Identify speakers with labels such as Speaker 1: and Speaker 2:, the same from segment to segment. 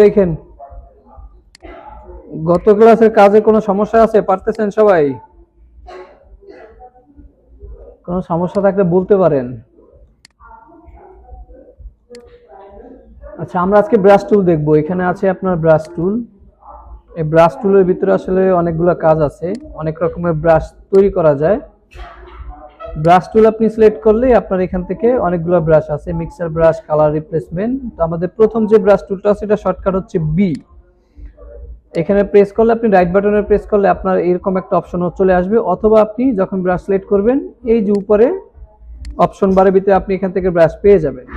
Speaker 1: দেখেন, গত ক্লাসের কাজে কোনো সমস্যা আছে? পারতেছেন সবাই? কোনো সমস্যা থাকলে বলতে পারেন। আচ্ছা, আমরা আজকে ব্রাশ টুল দেখবো। এখানে আছে আপনার ব্রাশ টুল। এই ব্রাশ টুলের ভিতরে আসলে অনেকগুলো কাজ আছে, অনেক রকমের ব্রাশ তৈরি করা যায়। ব্রাশ টুল আপনি সিলেক্ট করলেই আপনার এখান থেকে অনেকগুলো ব্রাশ আছে, মিক্সার ব্রাশ, কালার রিপ্লেসমেন্ট। তো আমাদের প্রথম যে ব্রাশ টুলটা আছে এটা শর্টকাট হচ্ছে বি। এখানে প্রেস করলে, আপনি রাইট বাটনে প্রেস করলে আপনার এরকম একটা অপশন চলে আসবে, অথবা আপনি যখন ব্রাশ সিলেক্ট করবেন এই যে উপরে অপশন বারের ভিতরে আপনি এখান থেকে ব্রাশ পেয়ে যাবেন।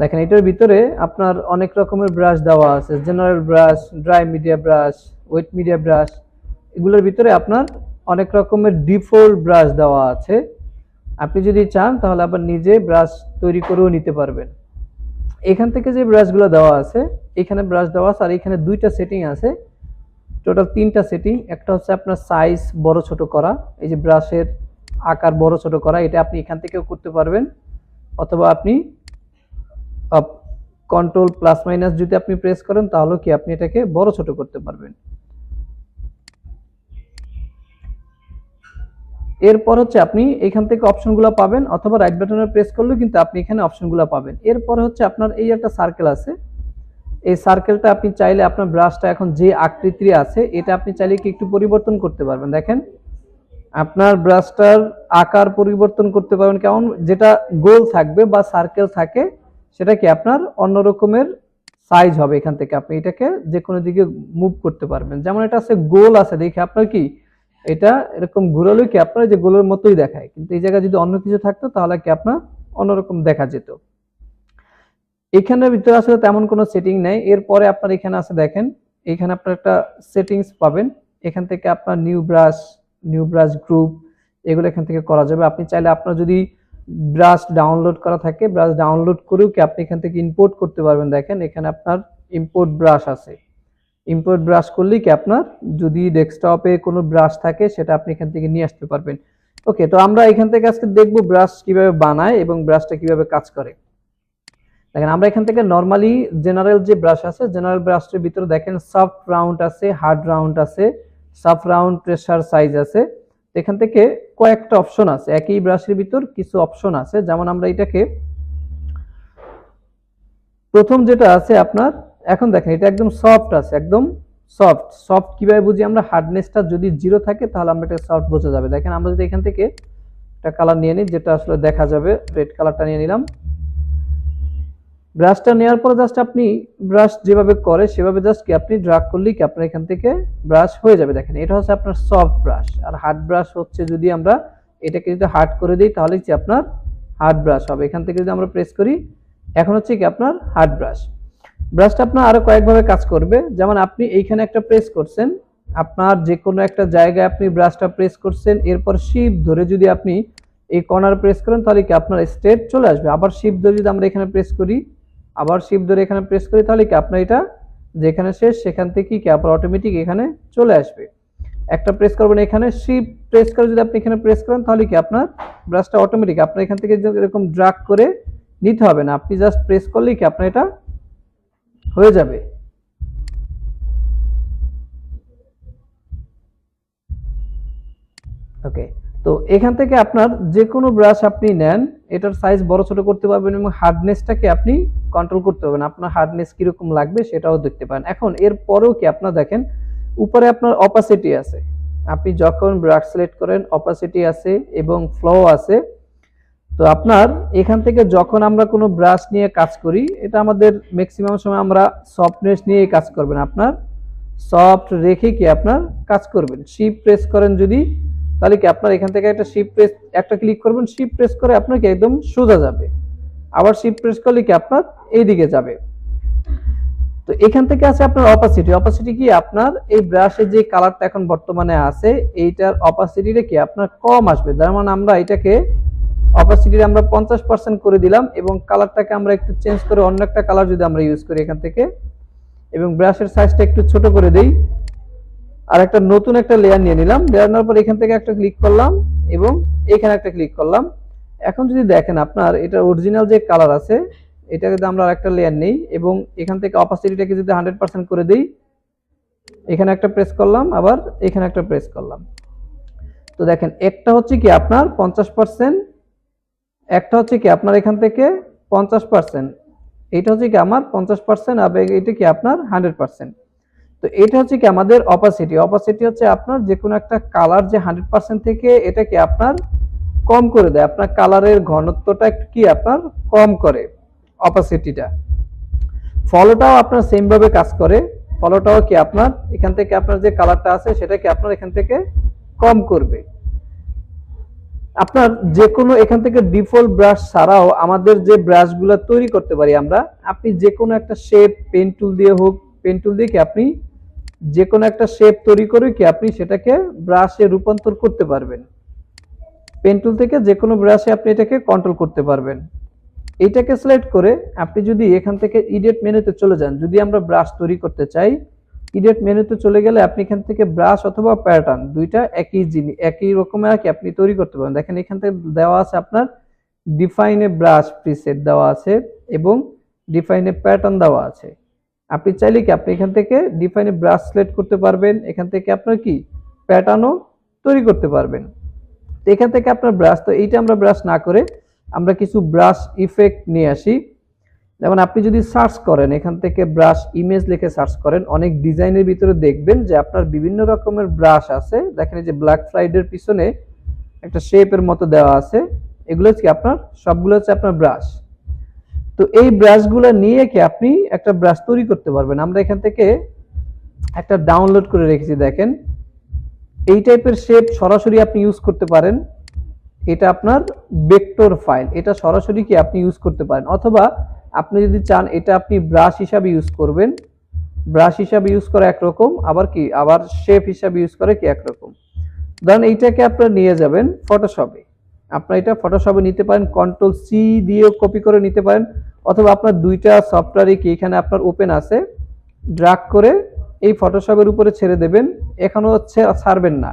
Speaker 1: দেখেন, এটার ভিতরে আপনার অনেক রকমের ব্রাশ দেওয়া আছে, general brush, dry media brush, wet media brush. এগুলোর ভিতরে আপনার অনেক রকমের ডিফল্ট ব্রাশ দেওয়া আছে। আপনি যদি চান তাহলে আবার নিজে ব্রাশ তৈরি করেও নিতে পারবেন। এখান থেকে যে ব্রাশগুলো দেওয়া আছে, এখানে ব্রাশ দেওয়া আছে, আর এখানে দুইটা সেটিং আছে, টোটাল তিনটা সেটিং। একটা হচ্ছে আপনার সাইজ বড় ছোট করা, এই যে ব্রাশের আকার বড় ছোট করা, এটা আপনি এখান থেকেও করতে পারবেন, অথবা আপনি কন্ট্রোল প্লাস মাইনাস যদি আপনি প্রেস করেন তাহলে কি আপনি এটাকে বড় ছোট করতে পারবেন। এরপর হচ্ছে আপনি এখান থেকে অপশনগুলো পাবেন, অথবা রাইট বাটনে প্রেস করলেও কিন্তু আপনি এখানে অপশনগুলো পাবেন। এরপর হচ্ছে আপনার এই একটা সার্কেল আছে, এই সার্কেলটা আপনি চাইলে আপনার ব্রাশটা এখন যে আকৃতি আছে এটা আপনি চাইলে কি একটু পরিবর্তন করতে পারবেন। দেখেন, আপনার ব্রাশটার আকার পরিবর্তন করতে পারবেন, কেমন যেটা গোল থাকবে বা সার্কেল থাকে সেটা কি আপনার অন্য রকমের সাইজ হবে। এখান থেকে আপনি এটাকে যে কোনো দিকে মুভ করতে পারবেন। যেমন এটা আছে গোল আছে, দেখে আপনার কি এটা এরকম ঘুরালে কি আপনার যে গোলের মতোই দেখায়, কিন্তু এই জায়গায় যদি অন্য কিছু থাকতো তাহলে কি আপনার অন্যরকম দেখা যেত। এখানের ভিতরে আসলে তেমন কোনো সেটিং নেই। এরপরে আপনার এখানে আছে, দেখেন এখানে আপনার একটা সেটিংস পাবেন, এখান থেকে আপনার নিউ ব্রাশ গ্রুপ এগুলো এখান থেকে করা যাবে। আপনি চাইলে আপনার যদি ব্রাশ ডাউনলোড করা থাকে, ব্রাশ ডাউনলোড করেও কি আপনি এখান থেকে ইম্পোর্ট করতে পারবেন। দেখেন এখানে আপনার ইম্পোর্ট ব্রাশ আছে, ইম্পোর্ট ব্রাশ করলেই কি আপনার যদি ডেস্কটপে কোনো ব্রাশ থাকে সেটা আপনি এখান থেকে নিয়ে আসতে পারবেন। ওকে, তো আমরা এখান থেকে আজকে দেখব ব্রাশ কিভাবে বানায় এবং ব্রাশটা কিভাবে কাজ করে। দেখেন, আমরা এখান থেকে নরমালি জেনারেল যে ব্রাশ আছে, জেনারেল ব্রাশটির ভিতরে দেখেন সফট রাউন্ড আছে, হার্ড রাউন্ড আছে, সফট রাউন্ড, প্রেসার, সাইজ আছে। এখান থেকে কয়েকটা অপশন আছে, একই ব্রাশের ভিতর কিছু অপশন আছে। যেমন আমরা এটাকে প্রথম যেটা আছে আপনার, এখন দেখেন এটা একদম সফট আছে, একদম সফট। সফট কিভাবে বুঝি আমরা? হার্ডনেসটা যদি 0 থাকে তাহলে আমরা এটা সফট বোঝা যাবে। দেখেন, আমরা যদি এখান থেকে একটা কালার নিয়ে নিই যেটা আসলে দেখা যাবে, রেড কালারটা নিয়ে নিলাম। ব্রাশটা নেওয়ার পর জাস্ট আপনি ব্রাশ যেভাবে করে সেভাবে জাস্ট কি আপনি ড্রাগ করলেই কি আপনার এখান থেকে ব্রাশ হয়ে যাবে। দেখেন, এটা হচ্ছে আপনার সফট ব্রাশ। আর হার্ড ব্রাশ হচ্ছে যদি আমরা এটাকে যদি হার্ড করে দিই তাহলে কি আপনার হার্ড ব্রাশ হবে। এখান থেকে যদি আমরা প্রেস করি, এখন হচ্ছে কি আপনার হার্ড ব্রাশ। ব্রাশটা আপনার আরো কয়েকভাবে কাজ করবে। যেমন আপনি এইখানে একটা প্রেস করছেন, আপনার যে কোনো একটা জায়গায় আপনি ব্রাশটা প্রেস করছেন, এরপর শিপ ধরে যদি আপনি এই কর্নার প্রেস করেন তাহলে কি আপনার স্ট্রেট চলে আসবে। আবার শিপ ধরে যদি আমরা এখানে প্রেস করি, আবার শিপ ধরে এখানে প্রেস করি, তাহলে কি আপনার এটা যেখানে শেষ সেখান থেকে কি আপনার অটোমেটিক এখানে চলে আসবে। একটা প্রেস করবেন, এখানে শিপ প্রেস করে যদি আপনি এখানে প্রেস করেন তাহলে কি আপনার ব্রাশটা অটোমেটিক আপনার এখান থেকে এরকম ড্রাগ করে নিতে হবে না, আপনি জাস্ট প্রেস করলেই কি আপনার এটা হয়ে যাবে। ওকে, তো এখান থেকে আপনার যে কোনো ব্রাশ আপনি নেন, এটার সাইজ বড় ছোট করতে পারবেন এবং হার্ডনেসটাকে আপনি কন্ট্রোল করতে পারবেন, আপনার হার্ডনেস কিরকম লাগবে সেটাও দেখতে পারেন। এখন এর পরেও কি আপনার দেখেন উপরে আপনার অপাসিটি আছে, আপনি যখন ব্রাশ সিলেক্ট করেন অপাসিটি আছে এবং ফ্লো আছে। তো আপনার এখান থেকে যখন আমরা কোনো ব্রাশ নিয়ে কাজ করি, এটা আমাদের ম্যাক্সিমাম সময় আমরা সফটনেস নিয়ে কাজ করবেন, আপনার সফট রেখে কি আপনার কাজ করবেন। শিপ প্রেস করেন যদি, তাহলে কি আপনার এখান থেকে একটা শিপ প্রেস একটা ক্লিক করবেন, শিপ প্রেস করে আপনার কি একদম সোজা যাবে। আবার শিপ প্রেস করলে কি আপনার এই দিকে যাবে। তো এখান থেকে আছে আপনার অপাসিটি। অপাসিটি কি আপনার এই ব্রাশের যে কালারটা এখন বর্তমানে আছে এইটার অপাসিটিটা কি আপনার কম আসবে। যেমন আমরা এটাকে অপাসিটি আমরা 50% করে দিলাম এবং কালারটাকে আমরা একটু চেঞ্জ করে অন্য একটা কালার যদি আমরা ইউজ করি এখান থেকে, এবং ব্রাশের সাইজটা একটু ছোট করে দেই, আর একটা নতুন একটা লেয়ার নিয়ে নিলাম। লেয়ার নেওয়ার পর এখান থেকে একটা ক্লিক করলাম এবং এখানে একটা ক্লিক করলাম। এখন যদি দেখেন আপনার এটা অরিজিনাল যে কালার আছে এটা যদি আমরা আরেকটা লেয়ার নেই এবং এখান থেকে অপাসিটিটাকে যদি 100% করে দেই, এখানে একটা প্রেস করলাম, আবার এখানে একটা প্রেস করলাম, তো দেখেন একটা হচ্ছে কি আপনার 50%, একটা হচ্ছে কি আপনার এখান থেকে 50%, এটা হচ্ছে কি আমার 50%, আর এটা কি আপনার 100%। তো এটা হচ্ছে কি আমাদের অপাসিটি। অপাসিটি হচ্ছে আপনার যে কোনো একটা কালার যে 100% থেকে এটা কি আপনার কম করে দেয়, আপনার কালারের ঘনত্বটা কি আপনার কম করে অপাসিটিটা। ফলোটাও আপনার সেম ভাবে কাজ করে, ফলোটাও কি আপনার এখান থেকে আপনার যে কালারটা আছে সেটা কি আপনার এখান থেকে কম করবে। আপনার যে কোনো এখান থেকে ডিফল্ট ব্রাশ ছাড়াও আমাদের যে ব্রাশগুলো তৈরি করতে পারি আমরা, আপনি যে কোনো একটা শেপ পেন টুল দিয়ে হোক, পেন টুল দিয়ে কি আপনি যে কোনো একটা শেপ তৈরি করে কি আপনি সেটাকে ব্রাশে রূপান্তর করতে পারবেন। পেন টুল থেকে যে কোনো ব্রাশে আপনি এটাকে কন্ট্রোল করতে পারবেন। এটাকে সিলেক্ট করে আপনি যদি এখান থেকে এডিট মেনুতে চলে যান, যদি আমরা ব্রাশ তৈরি করতে চাই, এডিট মেনুতে চলে গেলে আপনি এখান থেকে ব্রাশ অথবা প্যাটার্ন দুইটা একই জিনিস একই রকমের কি আপনি তৈরি করতে পারেন। দেখেন এখান থেকে দেওয়া আছে আপনার ডিফাইন এ ব্রাশ প্রিসেট দেওয়া আছে এবং ডিফাইন এ প্যাটার্ন দেওয়া আছে। আপনি চাইলে কি আপনি এখান থেকে ডিফাইন এ ব্রাশ সিলেক্ট করতে পারবেন, এখান থেকে আপনার কি প্যাটার্নও তৈরি করতে পারবেন। তো এখান থেকে আপনার ব্রাশ, তো এইটা আমরা ব্রাশ না করে আমরা কিছু ব্রাশ ইফেক্ট নিয়ে আসি। যেমন আপনি যদি সার্চ করেন এখান থেকে ব্রাশ ইমেজ লিখে সার্চ করেন, অনেক ডিজাইনের ভিতরে দেখবেন যে আপনার বিভিন্ন রকমের ব্রাশ আছে। দেখেন এই যে ব্ল্যাক ফ্রাইডের পিছনে একটা শেপের মতো দেওয়া আছে, এগুলো কি আপনার সবগুলো হচ্ছে আপনার ব্রাশ। তো এই ব্রাশগুলো নিয়ে কি আপনি একটা ব্রাশ তৈরি করতে পারবেন। আমরা এখান থেকে একটা ডাউনলোড করে রেখেছি, দেখেন এই টাইপের শেপ সরাসরি আপনি ইউজ করতে পারেন। এটা আপনার ভেক্টর ফাইল, এটা সরাসরি কি আপনি ইউজ করতে পারেন, অথবা আপনি যদি চান এটা আপনি ব্রাশ হিসাবে ইউজ করবেন। ব্রাশ হিসাবে ইউজ করা একরকম, আবার শেপ হিসাবে ইউজ করে কি একরকম। ধরেন এইটাকে আপনারা নিয়ে যাবেন ফটোশপে, আপনারা এটা ফটোশপে নিতে পারেন, কন্ট্রোল সি দিয়েও কপি করে নিতে পারেন, অথবা আপনার দুইটা সফটওয়্যারই কি এখানে আপনার ওপেন আছে, ড্র্যাগ করে এই ফটোশপের উপরে ছেড়ে দেবেন। এখনো হচ্ছে ছাড়বেন না,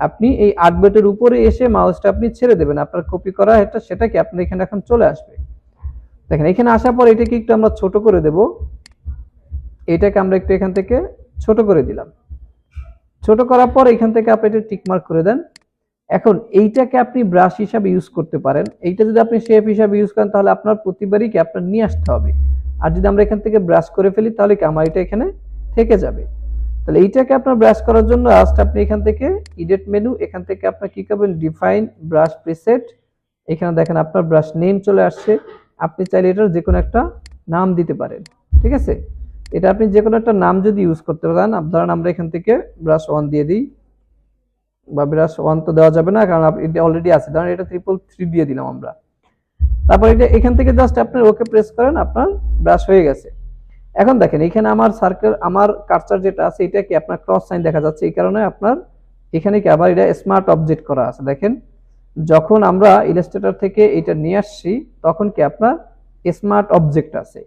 Speaker 1: আপনি এই আর্টবেটের উপরে এসে মাউসটা আপনি ছেড়ে দেবেন, আপনার কপি করা এটা সেটা কি আপনার এখানে এখন চলে আসবে। দেখেন এখানে আসার পর এটাকে একটু আমরা ছোট করে দেব, এটাকে আমরা একটু এখান থেকে ছোট করে দিলাম। ছোট করার পর এখান থেকে আপনি এটা টিক মার্ক করে দেন। এখন এইটাকে আপনি ব্রাশ হিসাবে ইউজ করতে পারেন। এইটা যদি আপনি শেপ হিসাবে ইউজ করেন তাহলে আপনার প্রতিবারই কি আপনার নিয়ে আসতে হবে, আর যদি আমরা এখান থেকে ব্রাশ করে ফেলি তাহলে কি আমার এটা এখানে থেকে যাবে। তাহলে এইটাকে আপনার ব্রাশ করার জন্য জাস্ট আপনি এখান থেকে এডিট মেনু, এখান থেকে আপনার কি করবেন ডিফাইন ব্রাশ প্রিসেট, এখানে দেখেন আপনার ব্রাশ নেম চলে আসছে। আপনি চাইলে এটার যে কোনো একটা নাম দিতে পারেন, ঠিক আছে। এটা আপনি যে কোনো একটা নাম যদি ইউজ করতে পারেন, ধরেন আমরা এখান থেকে ব্রাশ 1 দিয়ে দিই, বা ব্রাশ 1 তো দেওয়া যাবে না কারণ এটা অলরেডি আছে, ধরেন এটা 333 দিয়ে দিলাম আমরা। তারপর এটা এখান থেকে জাস্ট আপনি ওকে প্রেস করেন, আপনার ব্রাশ হয়ে গেছে। এখন দেখেন এখানে আমার সার্কেল, আমার কার্সার যেটা আছে এটা কি আপনার ক্রস সাইন দেখা যাচ্ছে, এই কারণে আপনার এখানে কি আবার এটা স্মার্ট অবজেক্ট করা আছে। দেখেন যখন আমরা ইলাস্ট্রেটর থেকে এটা নিয়ে আসছি তখন কি আপনার স্মার্ট অবজেক্ট আছে।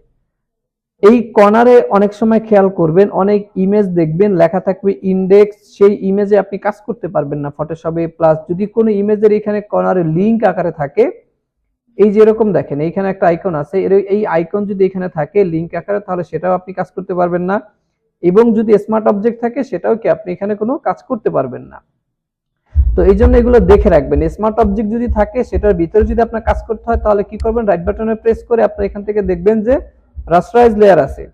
Speaker 1: এই কর্নারে অনেক সময় খেয়াল করবেন অনেক ইমেজ দেখবেন লেখা থাকবে ইনডেক্স, সেই ইমেজে আপনি কাজ করতে পারবেন না ফটোশপে। প্লাস যদি কোনো ইমেজের এখানে কর্নারে লিংক আকারে থাকে, এই যে এরকম দেখেন এইখানে একটা আইকন আছে, এই আইকন যদি এখানে থাকে লিংক আকারে তাহলে সেটাও আপনি কাজ করতে পারবেন না। এবং যদি স্মার্ট অবজেক্ট থাকে সেটাও কি আপনি এখানে কোনো কাজ করতে পারবেন না। তো এই জন্য এগুলো দেখে রাখবেন, স্মার্ট অবজেক্ট যদি থাকে সেটার ভিতরে যদি আপনার কাজ করতে হয় তাহলে কি করবেন, রাইট বাটনে প্রেস করে আপনি এখান থেকে দেখবেন যে রাস্টারাইজ লেয়ার আছে।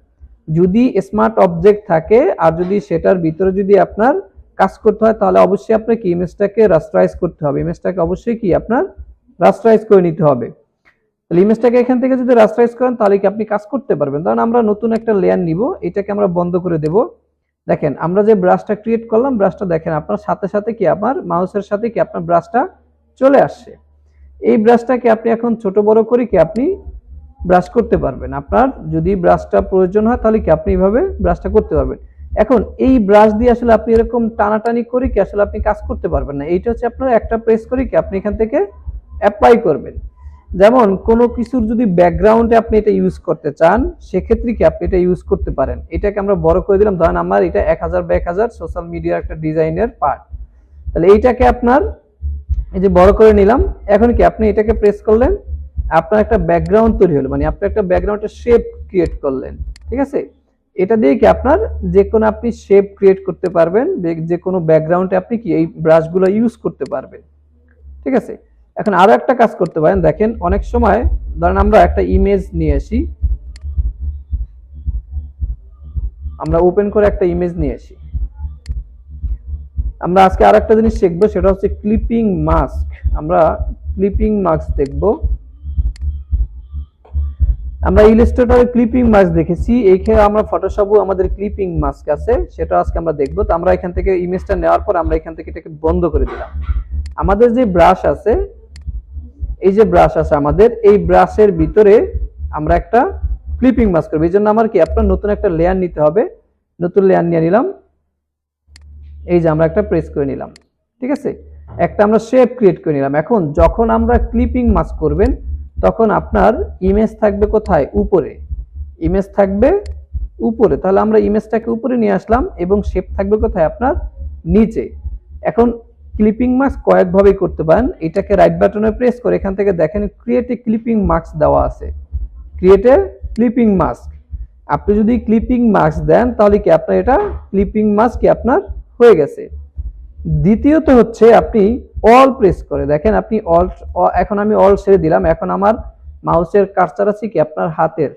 Speaker 1: যদি স্মার্ট অবজেক্ট থাকে আর যদি সেটার ভিতরে যদি আপনার কাজ করতে হয় তাহলে অবশ্যই আপনাকে ইমেজটাকে রাস্টারাইজ করতে হবে, ইমেজটাকে অবশ্যই কি আপনার রাস্টারাইজ করে নিতে হবে। তাহলে ইমেজটাকে এখান থেকে যদি রাস্টারাইজ করেন তাহলে কি আপনি কাজ করতে পারবেন। কারণ আমরা নতুন একটা লেয়ার নিব, এটাকে আমরা বন্ধ করে দেব। দেখেন আমরা যে ব্রাশটা ক্রিয়েট করলাম, ব্রাশটা দেখেন আপনার সাথে সাথে কি আমার মাউসের সাথে কি আপনার ব্রাশটা চলে আসছে। এই ব্রাশটাকে আপনি এখন ছোট বড় করে কি আপনি ব্রাশ করতে পারবেন। আপনার যদি ব্রাশটা প্রয়োজন হয় তাহলে কি আপনি এইভাবে ব্রাশটা করতে পারবেন। এখন এই ব্রাশ দিয়ে আসলে আপনি এরকম টানাটানি করে কি আসলে আপনি কাজ করতে পারবেন না। এইটা হচ্ছে আপনার একটা প্রেস করে কি আপনি এখান থেকে অ্যাপ্লাই করবেন। যেমন কোনো কিছুর যদি ব্যাকগ্রাউন্ডে আপনি এটা ইউজ করতে চান সেক্ষেত্রে কি আপনি এটা ইউজ করতে পারেন। এটাকে আমরা বড় করে দিলাম, ধরেন আমার এটা 1000x1000 সোশ্যাল মিডিয়ার একটা ডিজাইনের পার্ট। তাহলে এইটাকে আপনার এই যে বড় করে নিলাম, এখন কি আপনি এটাকে প্রেস করলেন, আপনার একটা ব্যাকগ্রাউন্ড তৈরি হলো, মানে আপনি একটা ব্যাকগ্রাউন্ডের শেপ ক্রিয়েট করলেন, ঠিক আছে। এটা দিয়ে কি আপনার যে কোনো আপনি শেপ ক্রিয়েট করতে পারবেন, যে কোনো ব্যাকগ্রাউন্ডে আপনি কি এই ব্রাশগুলো ইউজ করতে পারবেন, ঠিক আছে। এখন আরো একটা কাজ করতে পারেন, দেখেন অনেক সময় ধরেন আমরা একটা ইমেজ নিয়ে আসি, আমরা ওপেন করে একটা ইমেজ নিয়ে আসি। আমরা আজকে আর একটা জিনিস শিখবো, সেটা হচ্ছে ক্লিপিং মাস্ক। আমরা ক্লিপিং মাস্ক দেখব। আমরা ইলাস্ট্রেটরে ক্লিপিং মাস্ক দেখেছি, এইখানে আমরা ফটোশপও আমাদের ক্লিপিং মাস্ক আছে, সেটা আজকে আমরা দেখবো। তো আমরা এখান থেকে ইমেজটা নেওয়ার পর আমরা এখান থেকে এটাকে বন্ধ করে দিলাম। আমাদের যে ব্রাশ আছে, এই যে ব্রাশ আছে আমাদের, এই ব্রাশের ভিতরে আমরা একটা ক্লিপিং মাস্ক করব। এই জন্য আমার কি আপনার নতুন একটা লেয়ার নিতে হবে। নতুন লেয়ার নিয়ে নিলাম, এই যে আমরা একটা প্রেস করে নিলাম, ঠিক আছে। একটা আমরা শেপ ক্রিয়েট করে নিলাম। এখন যখন আমরা ক্লিপিং মাস্ক করবেন তখন আপনার ইমেজ থাকবে কোথায়? উপরে। ইমেজ থাকবে উপরে, তাহলে আমরা ইমেজটাকে উপরে নিয়ে আসলাম এবং শেপ থাকবে কোথায়? আপনার নিচে। এখন ক্লিপিং মাস্ক কয়েকভাবেই করতে পারেন। এটাকে রাইট বাটনে প্রেস করে এখান থেকে দেখেন ক্রিয়েট এ ক্লিপিং মাস্ক দেওয়া আছে, ক্রিয়েট এ ক্লিপিং মাস্ক। আপনি যদি ক্লিপিং মাস্ক দেন তাহলে কি আপনার এটা ক্লিপিং মাস্ক কি আপনার হয়ে গেছে। দ্বিতীয়ত হচ্ছে আপনি অল প্রেস করে দেখেন, আপনি অল, এখন আমি অল ছেড়ে দিলাম। এখন আমার মাউসের কার্সার আছে কি আপনার হাতের,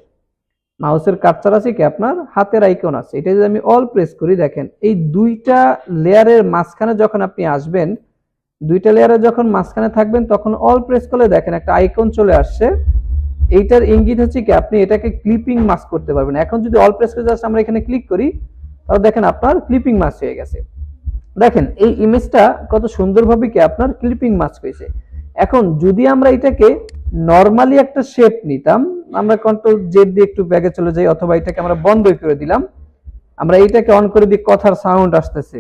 Speaker 1: মাউসের কার্সার আছে কি আপনার হাতের আইকন আছে। এটা যদি আমি অল প্রেস করি, দেখেন এই দুইটা লেয়ারের মাঝখানে যখন আপনি আসবেন, দুইটা লেয়ারে যখন মাঝখানে থাকবেন তখন অল প্রেস করলে দেখেন একটা আইকন চলে আসছে। এইটার ইঙ্গিত হচ্ছে কি আপনি এটাকে ক্লিপিং মাস্ক করতে পারবেন। এখন যদি অল প্রেস করে জাস্ট আমরা এখানে ক্লিক করি, তাহলে দেখেন আপনার ক্লিপিং মাস্ক হয়ে গেছে। দেখেন এই ইমেজটা কত সুন্দরভাবে কি আপনার ক্লিপিং মাস্ক হয়েছে। এখন যদি আমরা এটাকে নরমালি একটা শেপ নিতাম, আমরা কন্ট্রোল জেড দিয়ে একটু ব্যাগে চলে যাই, অথবা এটাকে আমরা বন্ধ করে দিলাম, আমরা এইটাকে অন করে দিই, কথার সাউন্ড আসতেছে।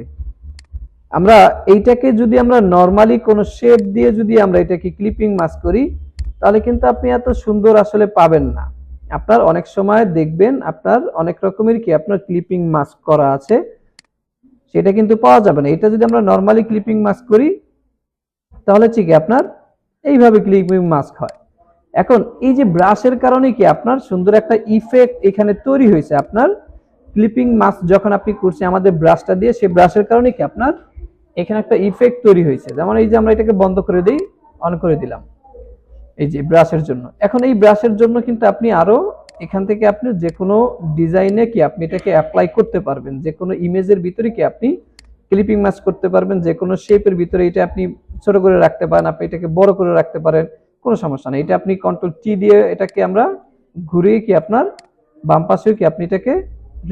Speaker 1: আমরা এইটাকে যদি আমরা নরমালি কোনো শেপ দিয়ে যদি আমরা এটাকে ক্লিপিং মাস্ক করি, তাহলে কিন্তু আপনি এত সুন্দর আসলে পাবেন না। আপনার অনেক সময় দেখবেন আপনার অনেক রকমের কি আপনার ক্লিপিং মাস্ক করা আছে, সেটা কিন্তু পাওয়া যাবে না। এটা যদি আমরা নরমালি ক্লিপিং মাস্ক করি তাহলে ঠিক আপনার এইভাবে ক্লিপিং মাস্ক হয়। এখন এই যে ব্রাশের কারণে কি আপনার সুন্দর একটা ইফেক্ট এখানে তৈরি হয়েছে। আপনার ক্লিপিং মাস্ক যখন আপনি করছেন আমাদের ব্রাশটা দিয়ে, সেই ব্রাশের কারণে কি আপনার এখানে একটা ইফেক্ট তৈরি হয়েছে। যেমন এই যে আমরা এটাকে বন্ধ করে দিই, অন করে দিলাম, এই যে ব্রাশের জন্য। এখন এই ব্রাশের জন্য কিন্তু আপনি আরো এখান থেকে আপনি যে কোনো ডিজাইনে কি আপনি এটাকে অ্যাপ্লাই করতে পারবেন, যে কোনো ইমেজের ভিতরে কি আপনি ক্লিপিং মাস্ক করতে পারবেন, যে কোনো শেপের ভিতরে এটা আপনি ছোট করে রাখতে পারেন, আপনি এটাকে বড় করে রাখতে পারেন, কোনো সমস্যা নেই। এটা আপনি কন্ট্রোল টি দিয়ে এটাকে আমরা ঘুরিয়ে কি আপনার বাম পাশেও কি আপনি এটাকে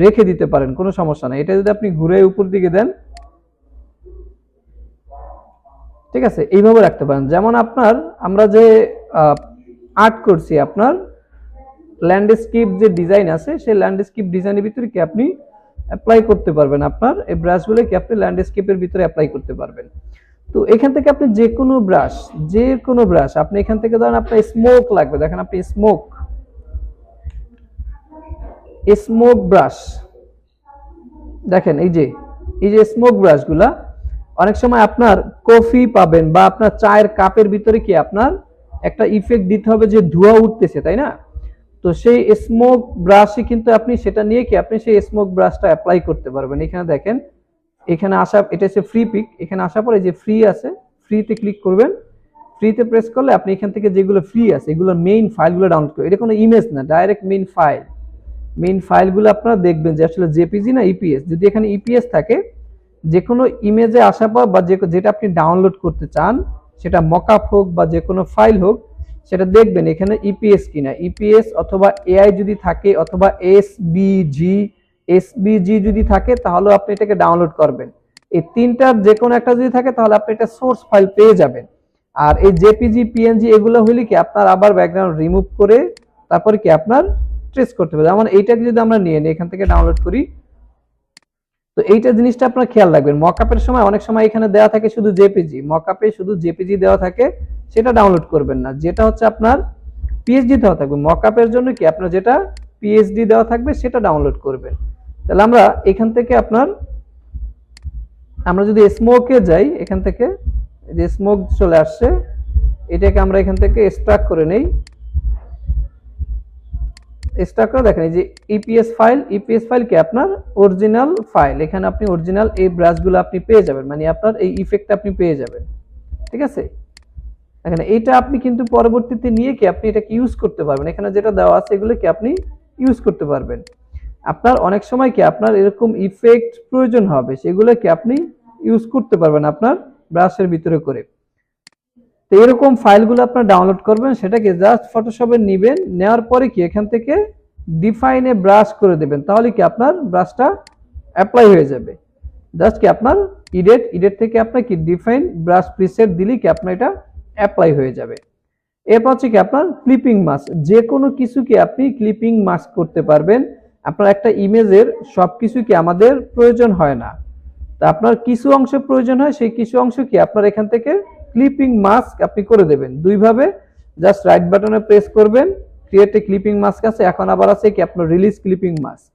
Speaker 1: রেখে দিতে পারেন, কোনো সমস্যা নেই। এটা যদি আপনি ঘুরে উপর দিকে দেন, ঠিক আছে, এইভাবে রাখতে পারেন। যেমন আপনার আমরা যে আর্ট করছি, আপনার ল্যান্ডস্কেপ যে ডিজাইন আছে, সেই ল্যান্ডস্কেপ ডিজাইনের ভিতরে কি আপনি অ্যাপ্লাই করতে পারবেন, আপনার এই ব্রাশগুলো কি আপনি ল্যান্ডস্কেপের ভিতরে অ্যাপ্লাই করতে পারবেন। তো এখান থেকে আপনি যে কোনো ব্রাশ আপনি এখান থেকে ধরেন আপনার স্মোক লাগবে, দেখেন আপনি স্মোক ব্রাশ দেখেন, এই যে স্মোক ব্রাশগুলা অনেক সময় আপনার কফি পাবেন বা আপনার চায়ের কাপের ভিতরে কি আপনার একটা ইফেক্ট দিতে হবে যে ধোঁয়া উঠতেছে, তাই না? তো সেই স্মোক ব্রাশই কিন্তু আপনি সেটা নিয়ে কি আপনি সেই স্মোক ব্রাশটা অ্যাপ্লাই করতে পারবেন। এখানে দেখেন, এখানে আসা, এটা হচ্ছে ফ্রি পিক, এখানে আসার পরে যে ফ্রি আছে, ফ্রিতে ক্লিক করবেন। ফ্রিতে প্রেস করলে আপনি এখান থেকে যেগুলো ফ্রি আছে এগুলোর মেইন ফাইলগুলো ডাউনলোড করবেন। এটা কোনো ইমেজ না, ডাইরেক্ট মেইন ফাইলগুলো আপনারা দেখবেন যে আসলে জেপিজি না ইপিএস। যদি এখানে ইপিএস থাকে, যে কোনো ইমেজে আসার পর বা যেটা আপনি ডাউনলোড করতে চান, সেটা মকআপ হোক বা যে কোনো ফাইল হোক, সেটা দেখবেন এখানে ইপিএস কিনা, ইপিএস অথবা এআই যদি থাকে, অথবা এসবিজি যদি থাকে, তাহলে আপনি এটাকে ডাউনলোড করবেন। এই তিনটার যে কোনো একটা যদি থাকে তাহলে আপনি এটা সোর্স ফাইল পেয়ে যাবেন। আর এই জেপিজি পিএনজি এগুলো হলে কি আপনার আবার ব্যাকগ্রাউন্ড রিমুভ করে তারপরে কি আপনার ট্রেস করতে হবে। যেমন এইটাকে যদি আমরা নিয়ে নিই, এখান থেকে ডাউনলোড করি, তো এইটা জিনিসটা আপনার খেয়াল রাখবেন। মকআপের সময় অনেক সময় এখানে দেওয়া থাকে শুধু জেপিজি, মকআপে শুধু জেপিজি দেওয়া থাকে, সেটা ডাউনলোড করবেন না। যেটা হচ্ছে আপনার পিএইচডি দেওয়া থাকবে মকআপের জন্য কি আপনার যেটা পিএইচডি দেওয়া থাকবে সেটা ডাউনলোড করবেন। তাহলে আমরা এখান থেকে আমরা যদি স্মোকে যাই, এখান থেকে যে স্মোক চলে আসছে, এটাকে আমরা এখান থেকে এক্সট্রাক্ট করে নেই। এক্সট্রাক্ট করে দেখেন এই যে ইপিএস ফাইল কি আপনার অরিজিনাল ফাইল, এখানে আপনি অরিজিনাল এই ব্রাশগুলো আপনি পেয়ে যাবেন, মানে আপনার এই ইফেক্টটা আপনি পেয়ে যাবেন। ঠিক আছে, এখানে এইটা আপনি কিন্তু পরবর্তীতে নিয়ে কি আপনি এটাকে ইউজ করতে পারবেন, এখানে যেটা দেওয়া আছে এগুলো কি আপনি ইউজ করতে পারবেন। আপনার অনেক সময় কি আপনার এরকম ইফেক্ট প্রয়োজন হবে, সেগুলো কি আপনি ইউজ করতে পারবেন আপনার ব্রাশের ভিতরে করে। তো এরকম ফাইলগুলো আপনার ডাউনলোড করবেন, সেটাকে জাস্ট ফটোশপে নেবেন, নেওয়ার পরে কি এখান থেকে ডিফাইনে ব্রাশ করে দেবেন, তাহলে কি আপনার ব্রাশটা অ্যাপ্লাই হয়ে যাবে। জাস্ট কি আপনার ইডেট থেকে আপনার কি ডিফাইন ব্রাশ প্রিসেট দিলে কি আপনার এটা অ্যাপ্লাই হয়ে যাবে। এরপর হচ্ছে কি আপনার ক্লিপিং মাস্ক, যে কোনো কিছু কি আপনি ক্লিপিং মাস্ক করতে পারবেন। আপনার একটা ইমেজের সবকিছু কি আমাদের প্রয়োজন হয় না, তা আপনার কিছু অংশ প্রয়োজন হয়, সেই কিছু অংশ কি আপনার এখান থেকে ক্লিপিং মাস্ক আপনি করে দেবেন দুইভাবে। জাস্ট রাইট বাটনে প্রেস করবেন, ক্রিয়েট এ ক্লিপিং মাস্ক আছে, এখন আবার আছে কি আপনার রিলিজ ক্লিপিং মাস্ক।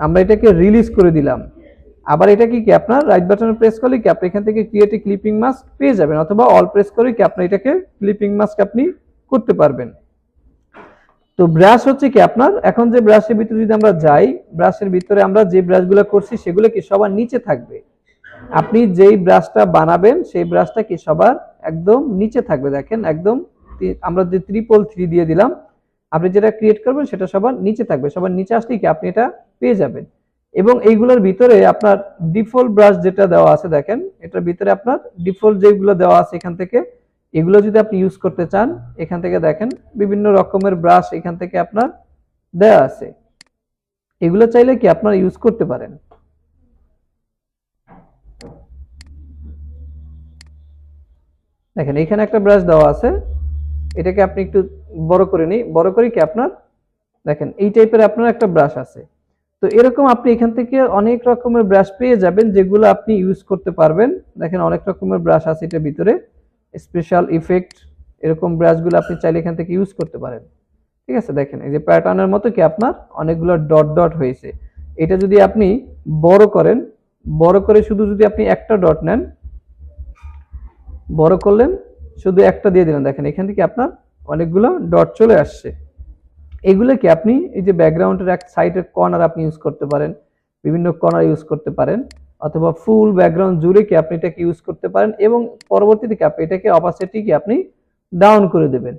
Speaker 1: আমরা এটাকে রিলিজ করে দিলাম, আবার এটা কি আপনার রাইট বাটনে প্রেস করলে কি আপনি এখান থেকে ক্রিয়েট এ ক্লিপিং মাস্ক পেয়ে যাবেন, অথবা অল প্রেস করে কি আপনি এটাকে ক্লিপিং মাস্ক আপনি করতে পারবেন। তো ব্রাশ হচ্ছে কি আপনার, এখন যে ব্রাশের ভিতরে যদি আমরা যাই, ব্রাশের ভিতরে আমরা যে ব্রাশগুলো করছি সেগুলো কি সবার নিচে থাকবে। আপনি যেই ব্রাশটা বানাবেন সেই ব্রাশটা কি সবার একদম নিচে থাকবে, দেখেন একদম আমরা যে 333 দিয়ে দিলাম, আপনি যেটা ক্রিয়েট করবেন সেটা সবার নিচে থাকবে, সবার নিচে আসলে কি আপনি এটা পেয়ে যাবেন। এবং এইগুলোর ভিতরে আপনার ডিফল্ট ব্রাশ যেটা দেওয়া আছে দেখেন, এটার ভিতরে আপনার ডিফল্ট যেগুলো দেওয়া আছে এখান থেকে, এগুলো যদি আপনি ইউজ করতে চান এখান থেকে দেখেন বিভিন্ন রকমের ব্রাশ এখান থেকে আপনার দেওয়া আছে, এগুলো চাইলে কি আপনারা ইউজ করতে পারেন। দেখেন এখানে একটা ব্রাশ দেওয়া আছে, এটাকে আপনি একটু বড় করে নিই, বড় করে কি আপনার দেখেন এই টাইপের আপনার একটা ব্রাশ আছে। তো এরকম আপনি এখান থেকে অনেক রকমের ব্রাশ পেয়ে যাবেন যেগুলো আপনি ইউজ করতে পারবেন। দেখেন অনেক রকমের ব্রাশ আছে এটার ভিতরে, স্পেশাল ইফেক্ট, এরকম ব্রাশগুলো আপনি চাইলে এখান থেকে ইউজ করতে পারেন। ঠিক আছে, দেখেন এই যে প্যাটার্নের মতো কি আপনার অনেকগুলো ডট ডট হয়েছে, এটা যদি আপনি বড় করেন, বড় করে শুধু যদি আপনি একটা ডট নেন, বড় করলেন শুধু একটা দিয়ে দিলেন, দেখেন এখান থেকে আপনার অনেকগুলো ডট চলে আসছে। এগুলো কি আপনি এই যে ব্যাকগ্রাউন্ডের এক সাইডের কর্নার আপনি ইউজ করতে পারেন, বিভিন্ন কর্নার ইউজ করতে পারেন, অথবা ফুল ব্যাকগ্রাউন্ড জুড়ে কি আপনি এটাকে ইউজ করতে পারেন। এবং পরবর্তীতে কি আপনি এটাকে অপাসিটি কি আপনি ডাউন করে দেবেন,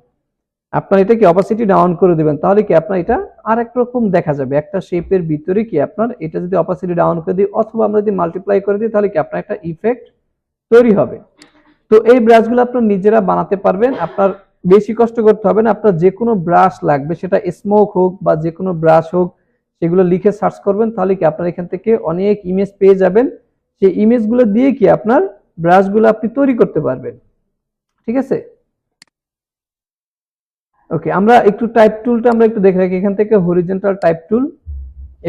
Speaker 1: আপনার এটাকে অপাসিটি ডাউন করে দেবেন, তাহলে কি আপনার এটা আরেক রকম দেখা যাবে। একটা শেপের ভিতরে কি আপনার এটা যদি অপাসিটি ডাউন করে দিই, অথবা আমরা যদি মাল্টিপ্লাই করে দিই, তাহলে কি আপনার একটা ইফেক্ট তৈরি হবে। তো এই ব্রাশগুলো আপনার নিজেরা বানাতে পারবেন, আপনার বেশি কষ্ট করতে হবে না। আপনার যে কোনো ব্রাশ লাগবে, সেটা স্মোক হোক বা যে কোনো ব্রাশ হোক, সেগুলো লিখে সার্চ করবেন, তাহলে কি আপনার এখান থেকে অনেক ইমেজ পেয়ে যাবেন। সেই ইমেজগুলো দিয়ে কি আপনার ব্রাশগুলো আপনি তৈরি করতে পারবেন। ঠিক আছে, ওকে, আমরা একটু টাইপ টুলটা আমরা একটু দেখে রাখি। এখান থেকে হরিজন্টাল টাইপ টুল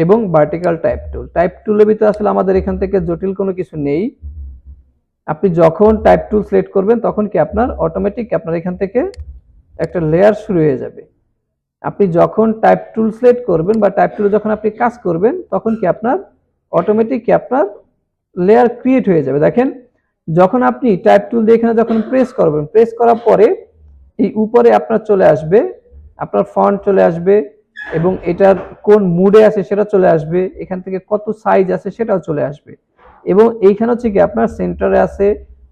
Speaker 1: এবং ভার্টিক্যাল টাইপ টুল, টাইপ টুলের ভিতরে আসলে আমাদের এখান থেকে জটিল কোনো কিছু নেই। আপনি যখন টাইপ টুল সিলেক্ট করবেন তখন কি আপনার অটোমেটিক আপনার এখান থেকে একটা লেয়ার শুরু হয়ে যাবে। আপনি যখন টাইপ টুল সিলেক্ট করবেন বা টাইপ টুলে যখন আপনি কাজ করবেন, তখন কি আপনার অটোমেটিক কি আপনার লেয়ার ক্রিয়েট হয়ে যাবে। দেখেন যখন আপনি টাইপ টুল দিয়ে এখানে যখন প্রেস করবেন, প্রেস করার পরে এই উপরে আপনার চলে আসবে, আপনার ফন্ট চলে আসবে, এবং এটার কোন মুডে আছে সেটা চলে আসবে, এখান থেকে কত সাইজ আছে সেটাও চলে আসবে। এবং এইখানে হচ্ছে কি আপনার সেন্টারে আছে,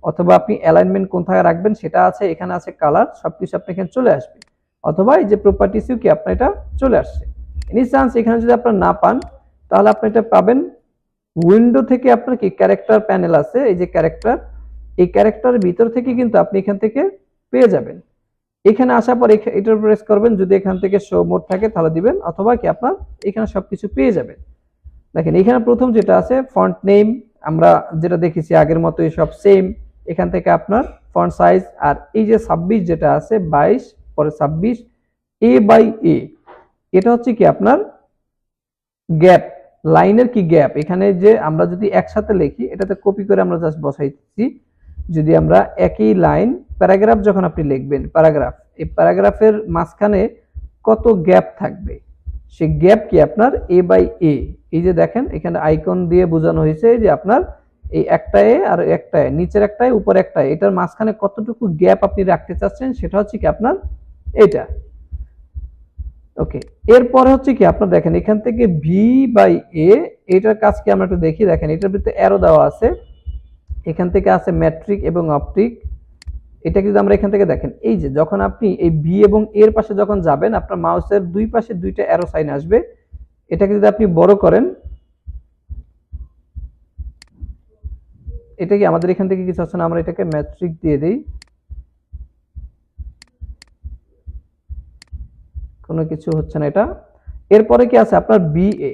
Speaker 1: অথবা আপনি অ্যালাইনমেন্ট কোথায় রাখবেন সেটা আছে, এখানে আছে কালার, সবকিছু আপনি এখানে চলে আসবে। অথবা এই যে প্রপার্টিসও কি আপনার এটা চলে আসছে। এনি চান্স এখানে যদি আপনার না পান, তাহলে আপনি এটা পাবেন উইন্ডো থেকে, আপনার কি ক্যারেক্টার প্যানেল আছে, এই যে ক্যারেক্টার, এই ক্যারেক্টারের ভিতর থেকে কিন্তু আপনি এখান থেকে পেয়ে যাবেন। এখানে আসার পর এটা প্রেস করবেন, যদি এখান থেকে শো মোড থাকে তাহলে দিবেন, অথবা কি আপনার এখানে সবকিছু পেয়ে যাবেন। দেখেন এখানে প্রথম যেটা আছে ফন্ট নেম, আমরা যেটা দেখেছি আগের মতোই সব সেম। এখান থেকে আপনার ফন্ট সাইজ, আর এই যে 26 যেটা আছে 22 পরে 26 এ বাই এ, এটা হচ্ছে কি আপনার গ্যাপ, লাইনের কি গ্যাপ, এখানে যে আমরা যদি একসাথে লিখি, এটাতে কপি করে আমরা জাস্ট বসাইছি। যদি আমরা একই লাইন প্যারাগ্রাফ যখন আপনি লিখবেন, প্যারাগ্রাফ, এই প্যারাগ্রাফের মাঝখানে কত গ্যাপ থাকবে, সেই গ্যাপ কি আপনার এ বাই এ। এই যে দেখেন এখানে আইকন দিয়ে বোঝানো হয়েছে যে আপনার এই একটা এ আর একটা এ, নিচের একটা এ উপর একটা এ, এটার মাঝখানে কতটুকু গ্যাপ আপনি রাখতে চাচ্ছেন সেটা হচ্ছে কি আপনার এটা। ওকে, এরপরে হচ্ছে কি আপনার দেখেন এখান থেকে ভি বাই এ, এটার কাজ কি আমরা একটু দেখি। দেখেন এটার ভিতরে অ্যারো দেওয়া আছে, এখান থেকে আছে ম্যাট্রিক এবং অপটিক। এটা যদি আমরা এখান থেকে দেখেন, এই যে যখন আপনি এই ভি এবং এর পাশে যখন যাবেন আপনার মাউসের দুই পাশে দুইটা অ্যারো সাইন আসবে। এটাকে যদি আপনি বড় করেন, এটা কি আমাদের এখান থেকে কিছু আছে না, আমরা এটাকে ম্যাট্রিক দিয়ে দিই, কোনো কিছু হচ্ছে না এটা। এরপরে কি আছে আপনার বি এ,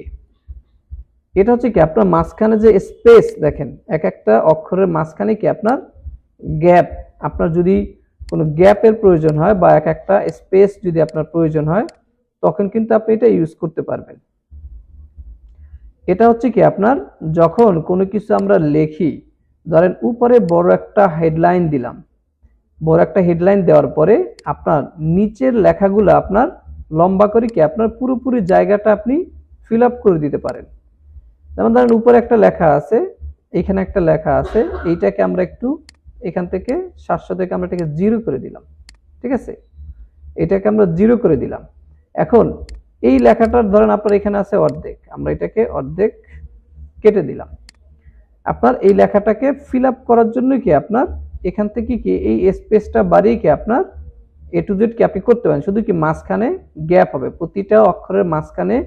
Speaker 1: এটা হচ্ছে কি আপনার মাঝখানে যে স্পেস দেখেন, এক একটা অক্ষরের মাঝখানে কি আপনার গ্যাপ, আপনার যদি কোনো গ্যাপের প্রয়োজন হয় বা এক একটা স্পেস যদি আপনার প্রয়োজন হয় তখন কিন্তু আপনি এটা ইউজ করতে পারবেন। এটা হচ্ছে কি আপনার যখন কোনো কিছু আমরা লিখি, ধরেন উপরে বড় একটা হেডলাইন দিলাম, বড় একটা হেডলাইন দেওয়ার পরে আপনার নিচের লেখাগুলো আপনার লম্বা করে কি আপনার পুরোপুরি জায়গাটা আপনি ফিল আপ করে দিতে পারেন। যেমন ধরেন উপরে একটা লেখা আছে, এখানে একটা লেখা আছে, এইটাকে আমরা একটু এখান থেকে 700 থেকে আমরা এটাকে 0 করে দিলাম, ঠিক আছে, এটাকে আমরা 0 করে দিলাম। এখন এই লেখাটার ধরেন আপনার এখানে আছে অর্ধেক, আমরা এটাকে অর্ধেক কেটে দিলাম। আপনার এই লেখাটাকে ফিল আপ করার জন্য কি আপনার এখান থেকে কি এই স্পেসটা বাড়িয়ে কি আপনার এ টু জেড কি আপনি করতে পারেন, শুধু কি মাঝখানে গ্যাপ হবে, প্রতিটা অক্ষরের মাঝখানে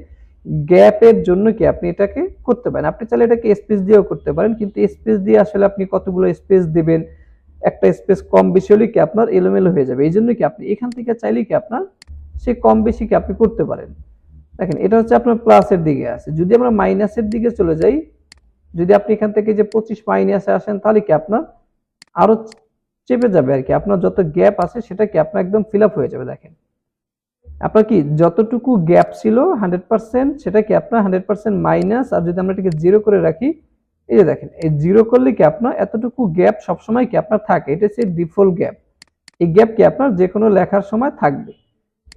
Speaker 1: গ্যাপের জন্য কি আপনি এটাকে করতে পারেন। আপনি চাইলে এটাকে স্পেস দিয়েও করতে পারেন, কিন্তু স্পেস দিয়ে আসলে আপনি কতগুলো স্পেস দিবেন, একটা স্পেস কম বেশি হলে কি আপনার এলোমেলো হয়ে যাবে। এই জন্য কি আপনি এখান থেকে চাইলে কি আপনার সে কম বেশি কি আপনি করতে পারেন। দেখেন এটা হচ্ছে আপনার প্লাসের দিকে আছে, যদি আমরা মাইনাসের দিকে চলে যাই, যদি আপনি এখান থেকে যে 25 মাইনাসে আসেন তাহলে কি আপনার আরো চেপে যাবে আর কি, আপনার যত গ্যাপ আছে সেটা কি আপনার একদম ফিল আপ হয়ে যাবে। দেখেন আপনার কি যতটুকু গ্যাপ ছিল 100% সেটা কি আপনার 100% মাইনাস, আর যদি আমরা এটাকে 0 করে রাখি, এই যে দেখেন এই 0 করলে কি আপনার এতটুকু গ্যাপ সবসময় কি আপনার থাকে, এটা হচ্ছে ডিফল্ট গ্যাপ। এই গ্যাপ কি আপনার যে কোনো লেখার সময় থাকবে।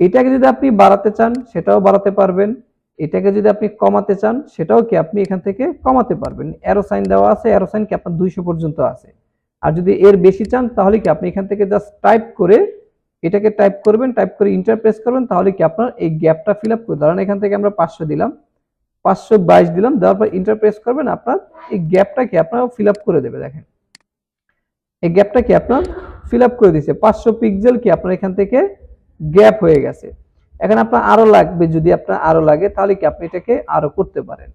Speaker 1: এটাকে যদি আপনি বাড়াতে চান সেটাও বাড়াতে পারবেন, এটাকে যদি আপনি কমাতে চান সেটাও কি আপনি এখান থেকে কমাতে পারবেন। অ্যারো সাইন দেওয়া আছে, অ্যারো সাইন কি আপনার 200 পর্যন্ত আছে। আর যদি এর বেশি চান তাহলে কি আপনি এখান থেকে জাস্ট টাইপ করে এটাকে টাইপ করবেন, টাইপ করে ইন্টার প্রেস করবেন, তাহলে কি আপনার এই গ্যাপটা ফিল আপ করে, ধরেন এখান থেকে আমরা 500 দিলাম, 522 দিলাম, দেওয়ার পর ইন্টার প্রেস করবেন, আপনার এই গ্যাপটা কি আপনার ফিল আপ করে দেবে। দেখেন এই গ্যাপটা কি আপনার ফিল আপ করে দিয়েছে, 500 পিক্সেল কি আপনার এখান থেকে গ্যাপ হয়ে গেছে। এখন আপনার আরো লাগবে, যদি আপনার আরো লাগে তাহলে কি আপনি এটাকে আরো করতে পারেন।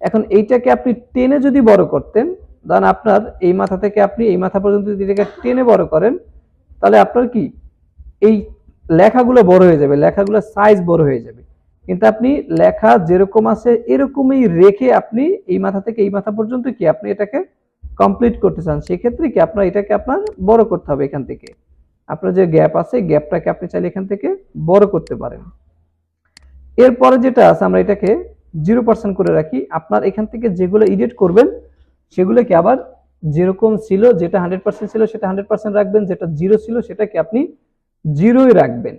Speaker 1: এখন এইটাকে আপনি টেনে যদি বড় করতেন, ধরেন আপনার এই মাথা থেকে আপনি এই মাথা পর্যন্ত যদি এটাকে টেনে বড় করেন তাহলে আপনার কি এই লেখাগুলো বড় হয়ে যাবে, লেখাগুলো সাইজ বড় হয়ে যাবে। কিন্তু আপনি লেখা যেরকম আছে এরকমই রেখে আপনি এই মাথা থেকে এই মাথা পর্যন্ত কি আপনি এটাকে কমপ্লিট করতে চান, সেক্ষেত্রে কি আপনার এটাকে আপনার বড় করতে হবে। এখান থেকে আপনার যে গ্যাপ আছে গ্যাপটাকে আপনি চাইলে এখান থেকে বড় করতে পারেন। এরপরে যেটা আছে আমরা এটাকে 0% করে রাখি। আপনার এখান থেকে যেগুলো এডিট করবেন সেগুলোকে আবার যেরকম ছিল, যেটা 100% ছিল সেটা 100% রাখবেন, যেটা 0 ছিল সেটাকে আপনি 0ই রাখবেন।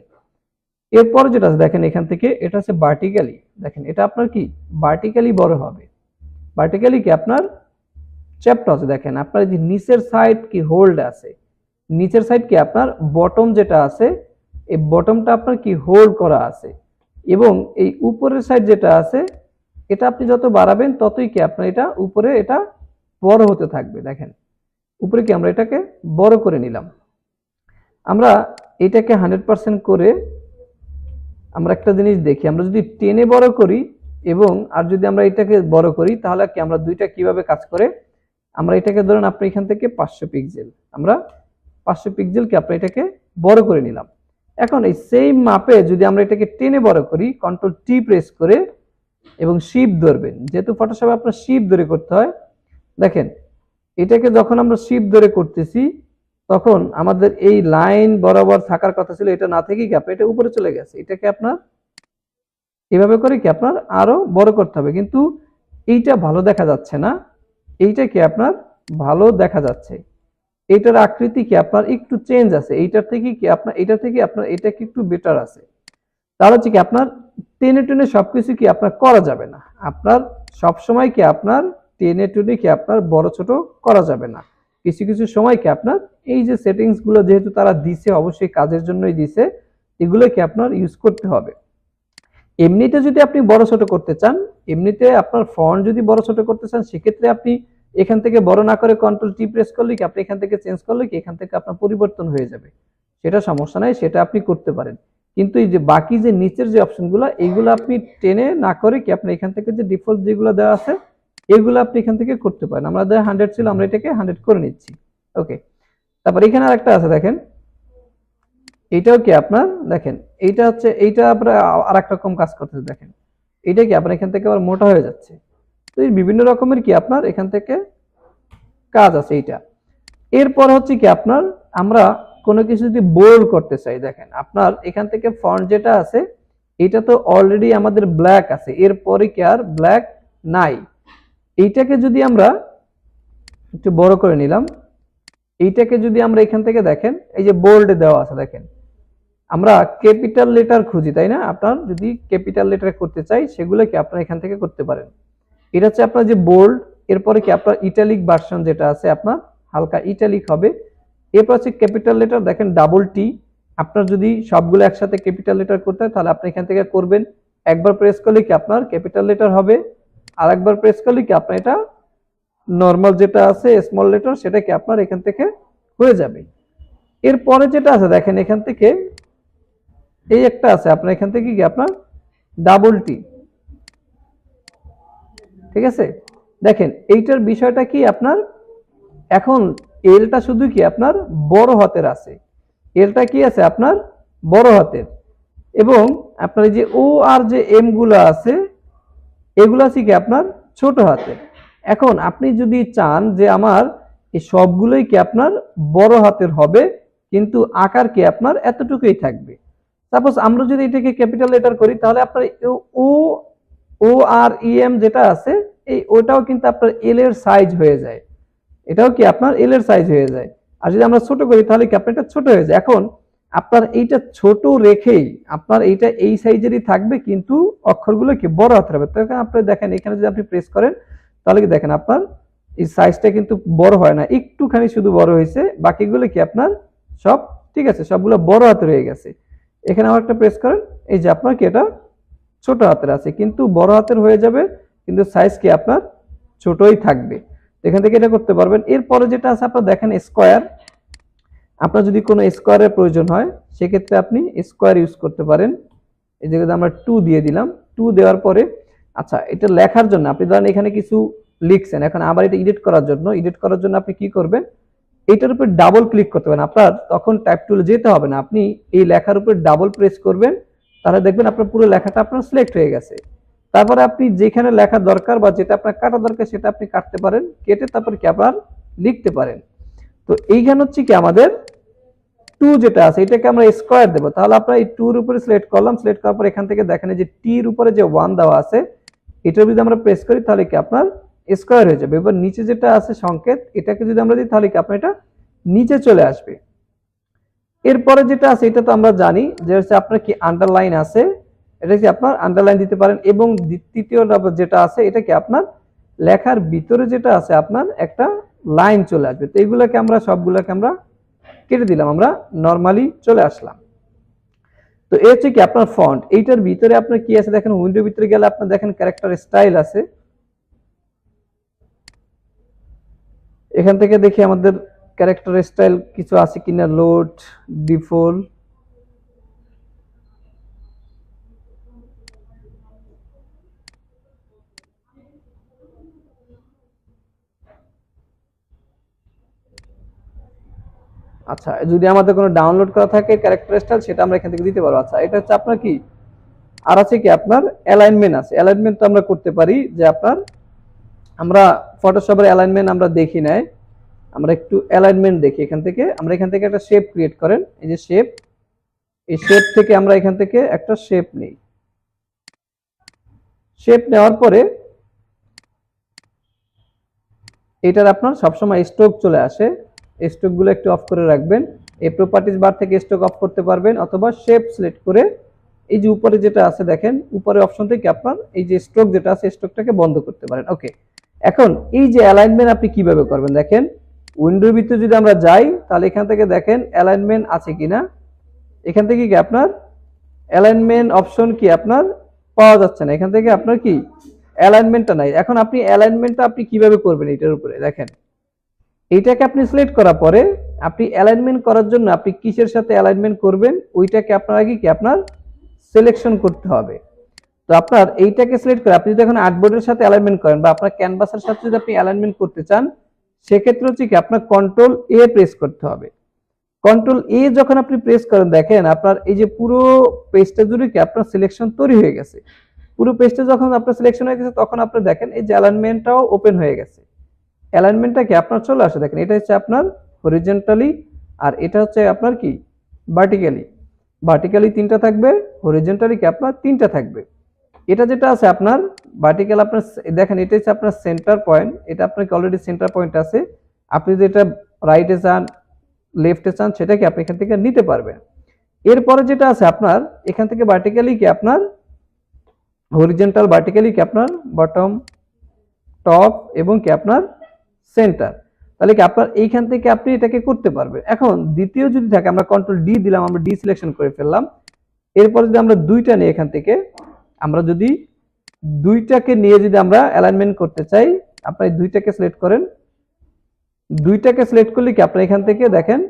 Speaker 1: এরপরে যেটা আছে দেখেন এখান থেকে এটা আছে ভার্টিক্যালি, দেখেন এটা আপনার কি ভার্টিক্যালি বড় হবে। ভার্টিক্যালি কি আপনার চ্যাপ্টার আছে, দেখেন আপনার যে নিচের সাইড কি হোল্ড আছে, নিচের সাইড কি আপনার বটম যেটা আছে এই বটমটা আপনার কি হোল্ড করা আছে, এবং এই উপরের সাইড যেটা আছে এটা আপনি যত বাড়াবেন ততই কি আপনার এটা উপরে এটা বড় হতে থাকবে। দেখেন উপরে কি আমরা এটাকে বড় করে নিলাম। আমরা এটাকে 100% করে আমরা একটা জিনিস দেখি, আমরা যদি টেনে বড় করি এবং আর যদি আমরা এটাকে বড় করি তাহলে কি আমরা দুইটা কিভাবে কাজ করে, আমরা এটাকে ধরেন আপনি এখান থেকে 500 পিক্সেল, আমরা 500 পিক্সেল কি আপনি এটাকে বড় করে নিলাম। এখন এই সেম মাপে যদি আমরা এটাকে টেনে বড় করি, কন্ট্রোল টি প্রেস করে এবং শিফট ধরবেন, যেহেতু ফটোশপে আপনার শিফট ধরে করতে হয়। দেখেন এটাকে যখন আমরা শিফট ধরে করতেছি তখন আমাদের এই লাইন বরাবর থাকার কথা ছিল, এটা না থেকে কি আপনি এটা উপরে চলে গেছে। এটাকে আপনার এভাবে করে কি আপনার আরো বড় করতে হবে, কিন্তু এইটা ভালো দেখা যাচ্ছে না, এইটা কি আপনার ভালো দেখা যাচ্ছে। এটার আকৃতি কি আপনার একটু চেঞ্জ আছে, এইটার থেকে কি আপনার এটা থেকে আপনার এটা কি একটু বেটার আছে। তাহলে হচ্ছে কি আপনার টেনে টেনে সবকিছু কি আপনার করা যাবে না, আপনার সব সময় কি আপনার টেনে টেনে কি আপনার বড় ছোট করা যাবে না। কিছু কিছু সময় কি আপনার এই যে সেটিংস গুলো যেহেতু তারা দিছে অবশ্যই কাজের জন্যই দিছে, এগুলো কি আপনার ইউজ করতে হবে। এমনিতে যদি আপনি বড় ছোট করতে চান, এমনিতে আপনার ফন্ট যদি বড় ছোট করতে চান, সেক্ষেত্রে আপনি এখান থেকে বড় না করে কন্ট্রোল টি প্রেস করলে কি আপনি এখান থেকে চেঞ্জ করলে কি এখান থেকে আপনার পরিবর্তন হয়ে যাবে, সেটা সমস্যা নাই, সেটা আপনি করতে পারেন। কিন্তু এই যে বাকি যে নিচের যে অপশনগুলো, এইগুলো আপনি টেনে না করে কি আপনি এখান থেকে যে ডিফল্ট যেগুলো দেওয়া আছে এগুলো আপনি এখান থেকে করতে পারেন। আমাদের 100 ছিল, আমরা এটাকে 100 করে নিচ্ছি। ওকে, তারপর এখানে আরেকটা আছে দেখেন, এইটাও কি আপনার দেখেন, এইটা হচ্ছে এইটা আপনার আরেক রকম কাজ করতেছে দেখেন, এইটা কি আপনার এখান থেকে আবার মোটা হয়ে যাচ্ছে। তো এই বিভিন্ন রকমের কি আপনার এখান থেকে কাজ আছে এইটা। এরপর হচ্ছে কি আপনার আমরা কোনো কিছু যদি বোল্ড করতে চাই, দেখেন আপনার এখান থেকে ফন্ট যেটা আছে এটা তো অলরেডি আমাদের ব্ল্যাক আছে, এরপরে কি আর ব্ল্যাক নাই। এইটাকে যদি আমরা একটু বড় করে নিলাম, এইটাকে যদি আমরা এখান থেকে দেখেন এই যে বোল্ড দেওয়া আছে দেখেন, আমরা ক্যাপিটাল লেটার খুঁজি তাই না, আপনার যদি ক্যাপিটাল লেটার করতে চাই সেগুলো কি আপনারা এখান থেকে করতে পারেন। এটা হচ্ছে আপনার যে বোল্ড, এরপরে কি আপনার ইটালিক ভার্সন যেটা আছে আপনার হালকা ইটালিক হবে। এরপর হচ্ছে ক্যাপিটাল লেটার দেখেন ডাবল টি, আপনার যদি সবগুলো একসাথে ক্যাপিটাল লেটার করতে হয় তাহলে আপনি এখান থেকে করবেন, একবার প্রেস করলে কি আপনার ক্যাপিটাল লেটার হবে, আর একবার প্রেস করলে কি আপনার এটা নর্মাল যেটা আছে স্মল লেটার সেটা কি আপনার এখান থেকে হয়ে যাবে। এরপরে যেটা আছে দেখেন এখান থেকে এই একটা আছে আপনার এখান থেকে কি আপনার ডাবল টি, ঠিক আছে। দেখেন এইটার বিষয়টা কি আপনার এখন এলটা শুধু কি আপনার বড় হাতের আছে, এলটা কি আছে আপনার বড় হাতের, এবং আপনার এই যে ও আর যে এম গুলো আছে এগুলো আছে কি আপনার ছোট হাতের। এখন আপনি যদি চান যে আমার এই সবগুলোই কি আপনার বড় হাতের হবে কিন্তু আকার কি আপনার এতটুকুই থাকবে, সাপোজ আমরা যদি এটাকে ক্যাপিটাল লেটার করি তাহলে আপনার ও ও আর ই এম যেটা আছে এই ওটাও কিন্তু আপনার এল এর সাইজ হয়ে যায়, এটাও কি আপনার এল এর সাইজ হয়ে যায়। আর যদি আমরা ছোট করি তাহলে কি আপনার এটা ছোট হয়ে যায়। এখন আপনার এইটা ছোট রেখেই আপনার এইটা এই সাইজেরই থাকবে কিন্তু অক্ষরগুলো কি বড় হাতের হবে। তো আপনি দেখেন এখানে যদি আপনি প্রেস করেন তাহলে কি দেখেন আপনার এই সাইজটা কিন্তু বড় হয় না, একটুখানি শুধু বড় হয়েছে, বাকিগুলো কি আপনার সব ঠিক আছে, সবগুলো বড় হাতের হয়ে গেছে। এখানে আবার একটা প্রেস করেন, এই যে আপনার কি এটা ছোট হাতের আছে কিন্তু বড় হাতের হয়ে যাবে, কিন্তু সাইজ কি আপনার ছোটই থাকবে। এখান থেকে এটা করতে পারবেন। এরপরে যেটা আছে আপনার দেখেন স্কোয়ার, আপনার যদি কোনো স্কোয়ারের প্রয়োজন হয় সেক্ষেত্রে আপনি স্কোয়ার ইউজ করতে পারেন। এই জায়গায় আমরা 2 দিয়ে দিলাম, 2 দেওয়ার পরে আচ্ছা এটা লেখার জন্য আপনি ধরেন এখানে কিছু লিখছেন, এখন আবার এটা এডিট করার জন্য আপনি কি করবেন, এটার উপর ডাবল ক্লিক করতে পারেন, আপনার তখন টাইপ টুলে যেতে হবে না, আপনি এই লেখার উপর ডাবল প্রেস করবেন, তাহলে দেখবেন আপনার পুরো লেখাটা আপনার সিলেক্ট হয়ে গেছে। তারপরে আপনি যেখানে লেখা দরকার বা যেটা আপনার কাটা দরকার সেটা আপনি কাটতে পারেন, কেটে তারপর কি আপনার লিখতে পারেন। তো এইখানে হচ্ছে কি আমাদের 2 যেটা আছে এটাকে আমরা স্কোয়ার দেবো, তাহলে আপনার এই 2 এর উপরে সিলেক্ট করলাম, সিলেক্ট করার পর এখান থেকে দেখেন যে টি এর উপরে যে 1 দেওয়া আছে এটার যদি আমরা প্রেস করি তাহলে কি আপনার স্কোয়ার হয়ে যাবে। এবার নিচে যেটা আছে সংকেত এটাকে যদি আমরা দিই তাহলে কি আপনার এটা নিচে চলে আসবে। এরপরে যেটা আছে এটা তো আমরা জানি যে হচ্ছে আপনার কি আন্ডারলাইন আছে, এটা কি আপনার আন্ডারলাইন দিতে পারেন, এবং তৃতীয় যেটা আছে এটা কি আপনার লেখার ভিতরে যেটা আছে আপনার একটা লাইন চলে আসবে। তো এইগুলোকে আমরা সবগুলোকে আমরা কেটে দিলাম, আমরা নরমালি চলে আসলাম। তো এই হচ্ছে কি আপনার ফন্ট। এইটার ভিতরে আপনার কি আছে দেখেন, উইন্ডোর ভিতরে গেলে আপনার দেখেন ক্যারেক্টার স্টাইল আছে, এখান থেকে দেখি আমাদের ক্যারেক্টার স্টাইল কিছু আছে কিনা, লোড ডিফল্ট, আচ্ছা যদি আমাদের কোনো ডাউনলোড করা থাকে ক্যারেক্টার স্টাইল সেটা আমরা এখান থেকে দিতে পারবো। আচ্ছা এটা হচ্ছে আপনার কি আর আছে কি আপনার অ্যালাইনমেন্ট আছে, অ্যালাইনমেন্ট তো আমরা করতে পারি যে আপনার আমরা ফটোশপের অ্যালাইনমেন্ট আমরা দেখি নাই, আমরা একটু অ্যালাইনমেন্ট দেখি। এখান থেকে আমরা এখান থেকে একটা শেপ ক্রিয়েট করেন, এই যে শেপ, এই শেপ থেকে আমরা এখান থেকে একটা শেপ নেই, শেপ নেওয়ার পরে এটার আপনার সবসময় স্ট্রোক চলে আসে, স্ট্রোক গুলো একটু অফ করে রাখবেন। এই প্রপার্টিজ বার থেকে স্ট্রোক অফ করতে পারবেন, অথবা শেপ সিলেক্ট করে এই যে উপরে যেটা আছে দেখেন উপরে অপশন থেকে আপনার এই যে স্ট্রোক যেটা আছে স্ট্রোকটাকে বন্ধ করতে পারেন। ওকে, এখন এই যে অ্যালাইনমেন্ট আপনি কিভাবে করবেন দেখেন, উইন্ডোর ভিতরে যদি আমরা যাই তাহলে এখান থেকে দেখেন অ্যালাইনমেন্ট আছে কিনা, এখান থেকে কি আপনার অ্যালাইনমেন্ট অপশন কি আপনার পাওয়া যাচ্ছে না, এখান থেকে আপনার কি অ্যালাইনমেন্টটা নাই। এখন আপনি অ্যালাইনমেন্টটা আপনি কিভাবে করবেন এটার উপরে দেখেন, এইটাকে আপনি সিলেক্ট করার পরে আপনি অ্যালাইনমেন্ট করার জন্য আপনি কিসের সাথে অ্যালাইনমেন্ট করবেন ওইটাকে আপনার আগে কি আপনার সিলেকশন করতে হবে। তো আপনার এইটাকে সিলেক্ট করে আপনি যদি এখন আর্টবোর্ডের সাথে অ্যালাইনমেন্ট করেন বা আপনার ক্যানভাসের সাথে যদি আপনি অ্যালাইনমেন্ট করতে চান, সেক্ষেত্রে হচ্ছে কি আপনার কন্ট্রোল এ প্রেস করতে হবে। কন্ট্রোল এ যখন আপনি প্রেস করেন দেখেন আপনার এই যে পুরো পেজটা জুড়ে কি আপনার সিলেকশন তৈরি হয়ে গেছে। পুরো পেজটা যখন আপনার সিলেকশন হয়ে গেছে তখন আপনি দেখেন এই যে অ্যালাইনমেন্টটাও ওপেন হয়ে গেছে। অ্যালাইনমেন্টটা কি আপনার চলে আসে, দেখেন এটা হচ্ছে আপনার হরিজন্টালি আর এটা হচ্ছে আপনার কি ভার্টিক্যালি। ভার্টিক্যালি 3টা থাকবে, হরিজন্টালি কি আপনার 3টা থাকবে। এটা যেটা আছে আপনার ভার্টিক্যাল আপনার দেখেন এটা হচ্ছে আপনার সেন্টার পয়েন্ট, এটা আপনার কি অলরেডি সেন্টার পয়েন্ট আছে। আপনি যদি এটা রাইটে চান লেফটে চান সেটা কি আপনি এখান থেকে নিতে পারবেন। এরপরে যেটা আছে আপনার এখান থেকে ভার্টিক্যালি কি আপনার হরিজন্টাল, ভার্টিক্যালি কি আপনার বটম, টপ এবং কি আপনার সেন্টার। তাহলে কি আপনার এইখান থেকে আপনি এটাকে করতে পারবেন। এখন দ্বিতীয় যদি থাকে আমরা কন্ট্রোল ডি দিলাম, আমরা ডি সিলেকশন করে ফেললাম। এরপর যদি আমরা দুইটা নিয়ে এখান থেকে আমরা যদি দুইটাকে নিয়ে যদি আমরা অ্যালাইনমেন্ট করতে চাই, আপনি দুইটাকে সিলেক্ট করেন। দুইটাকে সিলেক্ট করলে কি আপনার এখান থেকে দেখেন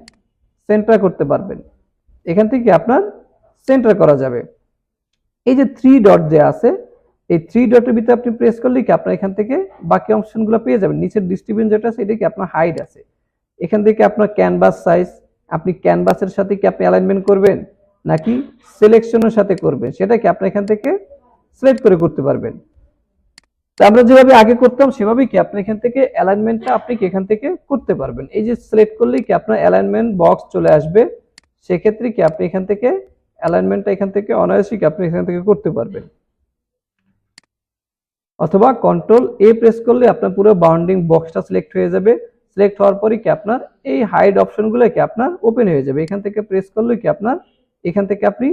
Speaker 1: সেন্টার করতে পারবেন। এখান থেকে আপনার সেন্টার করা যাবে। এই যে 3 ডট যে আছে এই 3 ডটের ভিতরে আপনি প্রেস করলে কি আপনার এখান থেকে বাকি অপশনগুলো পেয়ে যাবেন। নিচের ডিস্ট্রিবিউশন যেটা আছে এটা কি আপনার হাইড আছে। এখান থেকে আপনার ক্যানভাস সাইজ, আপনি ক্যানভাসের সাথে কি আপনি অ্যালাইনমেন্ট করবেন নাকি সিলেকশনের সাথে করবেন সেটা কি আপনি এখান থেকে সিলেক্ট করে করতে পারবেন। তো আমরা যেভাবে আগে করতাম সেভাবেই কি আপনি এখান থেকে অ্যালাইনমেন্টটা আপনি কি এখান থেকে করতে পারবেন। এই যে সিলেক্ট করলেই কি আপনার অ্যালাইনমেন্ট বক্স চলে আসবে, সেক্ষেত্রে কি আপনি এখান থেকে অ্যালাইনমেন্টটা এখান থেকে অনায়াসে কি আপনি এখান থেকে করতে পারবেন। অথবা কন্ট্রোল এ প্রেস করলে আপনার পুরো বাউন্ডিং বক্সটা সিলেক্ট হয়ে যাবে। সিলেক্ট হওয়ার পরে কি আপনার এই হাইড অপশনগুলো কি আপনার ওপেন হয়ে যাবে। এখান থেকে প্রেস করলে কি আপনার এখান থেকে আপনি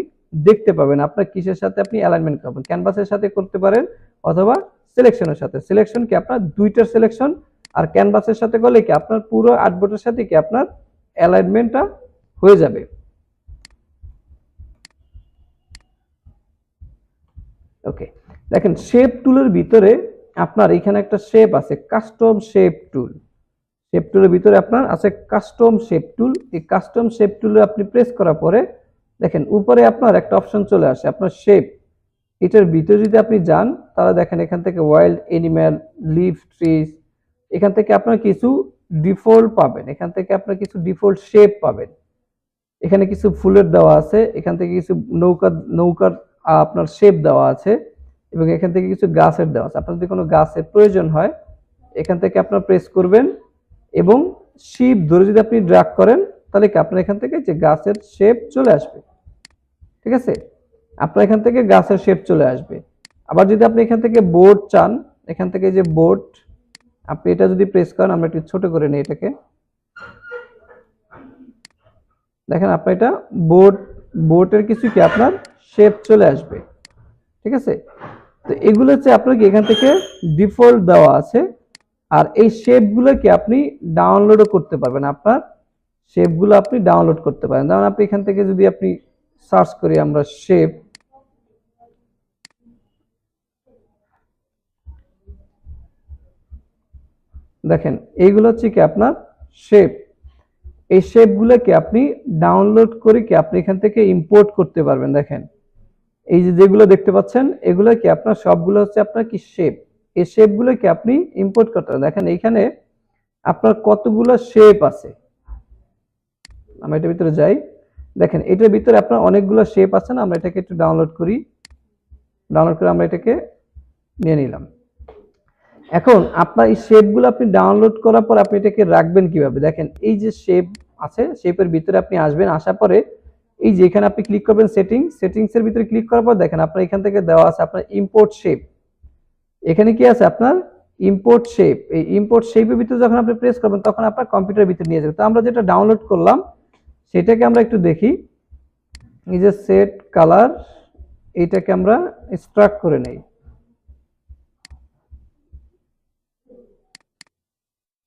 Speaker 1: দেখতে পাবেন আপনার কিসের সাথে আপনি অ্যালাইনমেন্ট করবেন। ক্যানভাসের সাথে করতে পারেন অথবা সিলেকশনের সাথে। সিলেকশন কি আপনার দুইটার সিলেকশন, আর ক্যানভাসের সাথে করলে কি আপনার পুরো আর্টবোর্ডের সাথে কি আপনার অ্যালাইনমেন্টটা হয়ে যাবে। ওকে, দেখেন শেপ টুলের ভিতরে আপনার এখানে একটা শেপ আছে কাস্টম শেপ টুল। শেপ টুলের ভিতরে আপনার আছে কাস্টম শেপ টুল। এই কাস্টম শেপ টুলে আপনি প্রেস করার পরে দেখেন উপরে আপনার একটা অপশন চলে আসে আপনার শেপ। এটার ভিতরে যদি আপনি যান তাহলে দেখেন এখান থেকে ওয়াইল্ড এনিম্যাল, লিভ, ট্রিজ, এখান থেকে আপনার কিছু ডিফল্ট পাবেন। এখান থেকে আপনার কিছু ডিফল্ট শেপ পাবেন। এখানে কিছু ফুলের দেওয়া আছে, এখান থেকে কিছু নৌকার আপনার শেপ দেওয়া আছে এবং এখান থেকে কিছু গাছের দেওয়া আছে। আপনার যদি কোনো গাছের প্রয়োজন হয় এখান থেকে আপনার প্রেস করবেন এবং শিপ ধরে যদি আপনি ড্র্যাগ করেন তাহলে কি আপনার এখান থেকে যে গাছের শেপ চলে আসবে। ঠিক আছে, আপনার এখান থেকে গাছের শেপ চলে আসবে। আবার যদি আপনি এখান থেকে বোর্ড চান, এখান থেকে যে বোর্ড আপনি এটা যদি প্রেস করেন, আমরা একটু ছোট করে নিই এটাকে, দেখেন আপনার এটা বোর্ডের কিছু কি আপনার শেপ চলে আসবে। ঠিক আছে, তো এগুলো হচ্ছে আপনার কি এখান থেকে ডিফল্ট দেওয়া আছে। আর এই শেপগুলো কি আপনি ডাউনলোডও করতে পারবেন। আপনার শেপগুলো আপনি ডাউনলোড করতে পারেন। যেমন আপনি এখান থেকে যদি আপনি সার্চ করি আমরা শেপ, দেখেন এইগুলো হচ্ছে কি আপনার শেপ। এই শেপগুলো কি আপনি ডাউনলোড করে কি আপনি এখান থেকে ইম্পোর্ট করতে পারবেন। দেখেন এই যে যেগুলো দেখতে পাচ্ছেন এগুলো কি আপনার সবগুলো হচ্ছে আপনার কি শেপ। এই শেপগুলো কি আপনি ইম্পোর্ট করতে পারেন। দেখেন এইখানে আপনার কতগুলো শেপ আছে, আমরা এটার ভিতরে যাই। দেখেন এটার ভিতরে আপনার অনেকগুলো শেপ আছে না, আমরা এটাকে একটু ডাউনলোড করি। ডাউনলোড করে আমরা এটাকে নিয়ে নিলাম। এখন আপনার এই শেপগুলো আপনি ডাউনলোড করার পর আপনি এটাকে রাখবেন কিভাবে। দেখেন এই যে শেপ আছে, শেপের ভিতরে আপনি আসবেন, আসার পরে এই যে এখানে আপনি ক্লিক করবেন সেটিংসের ভিতরে ক্লিক করার পর দেখেন আপনার এখান থেকে দেওয়া আছে আপনার ইম্পোর্ট শেপ। এখানে কি আছে আপনার ইম্পোর্ট শেপ। এই ইম্পোর্ট শেপের ভিতরে যখন আপনি প্রেস করবেন তখন আপনার কম্পিউটারের ভিতরে নিয়ে যাবে। তো আমরা যেটা ডাউনলোড করলাম সেটাকে আমরা একটু দেখি। এই যে সেট কালার, এইটাকে আমরা এক্সট্রাক্ট করে নেই।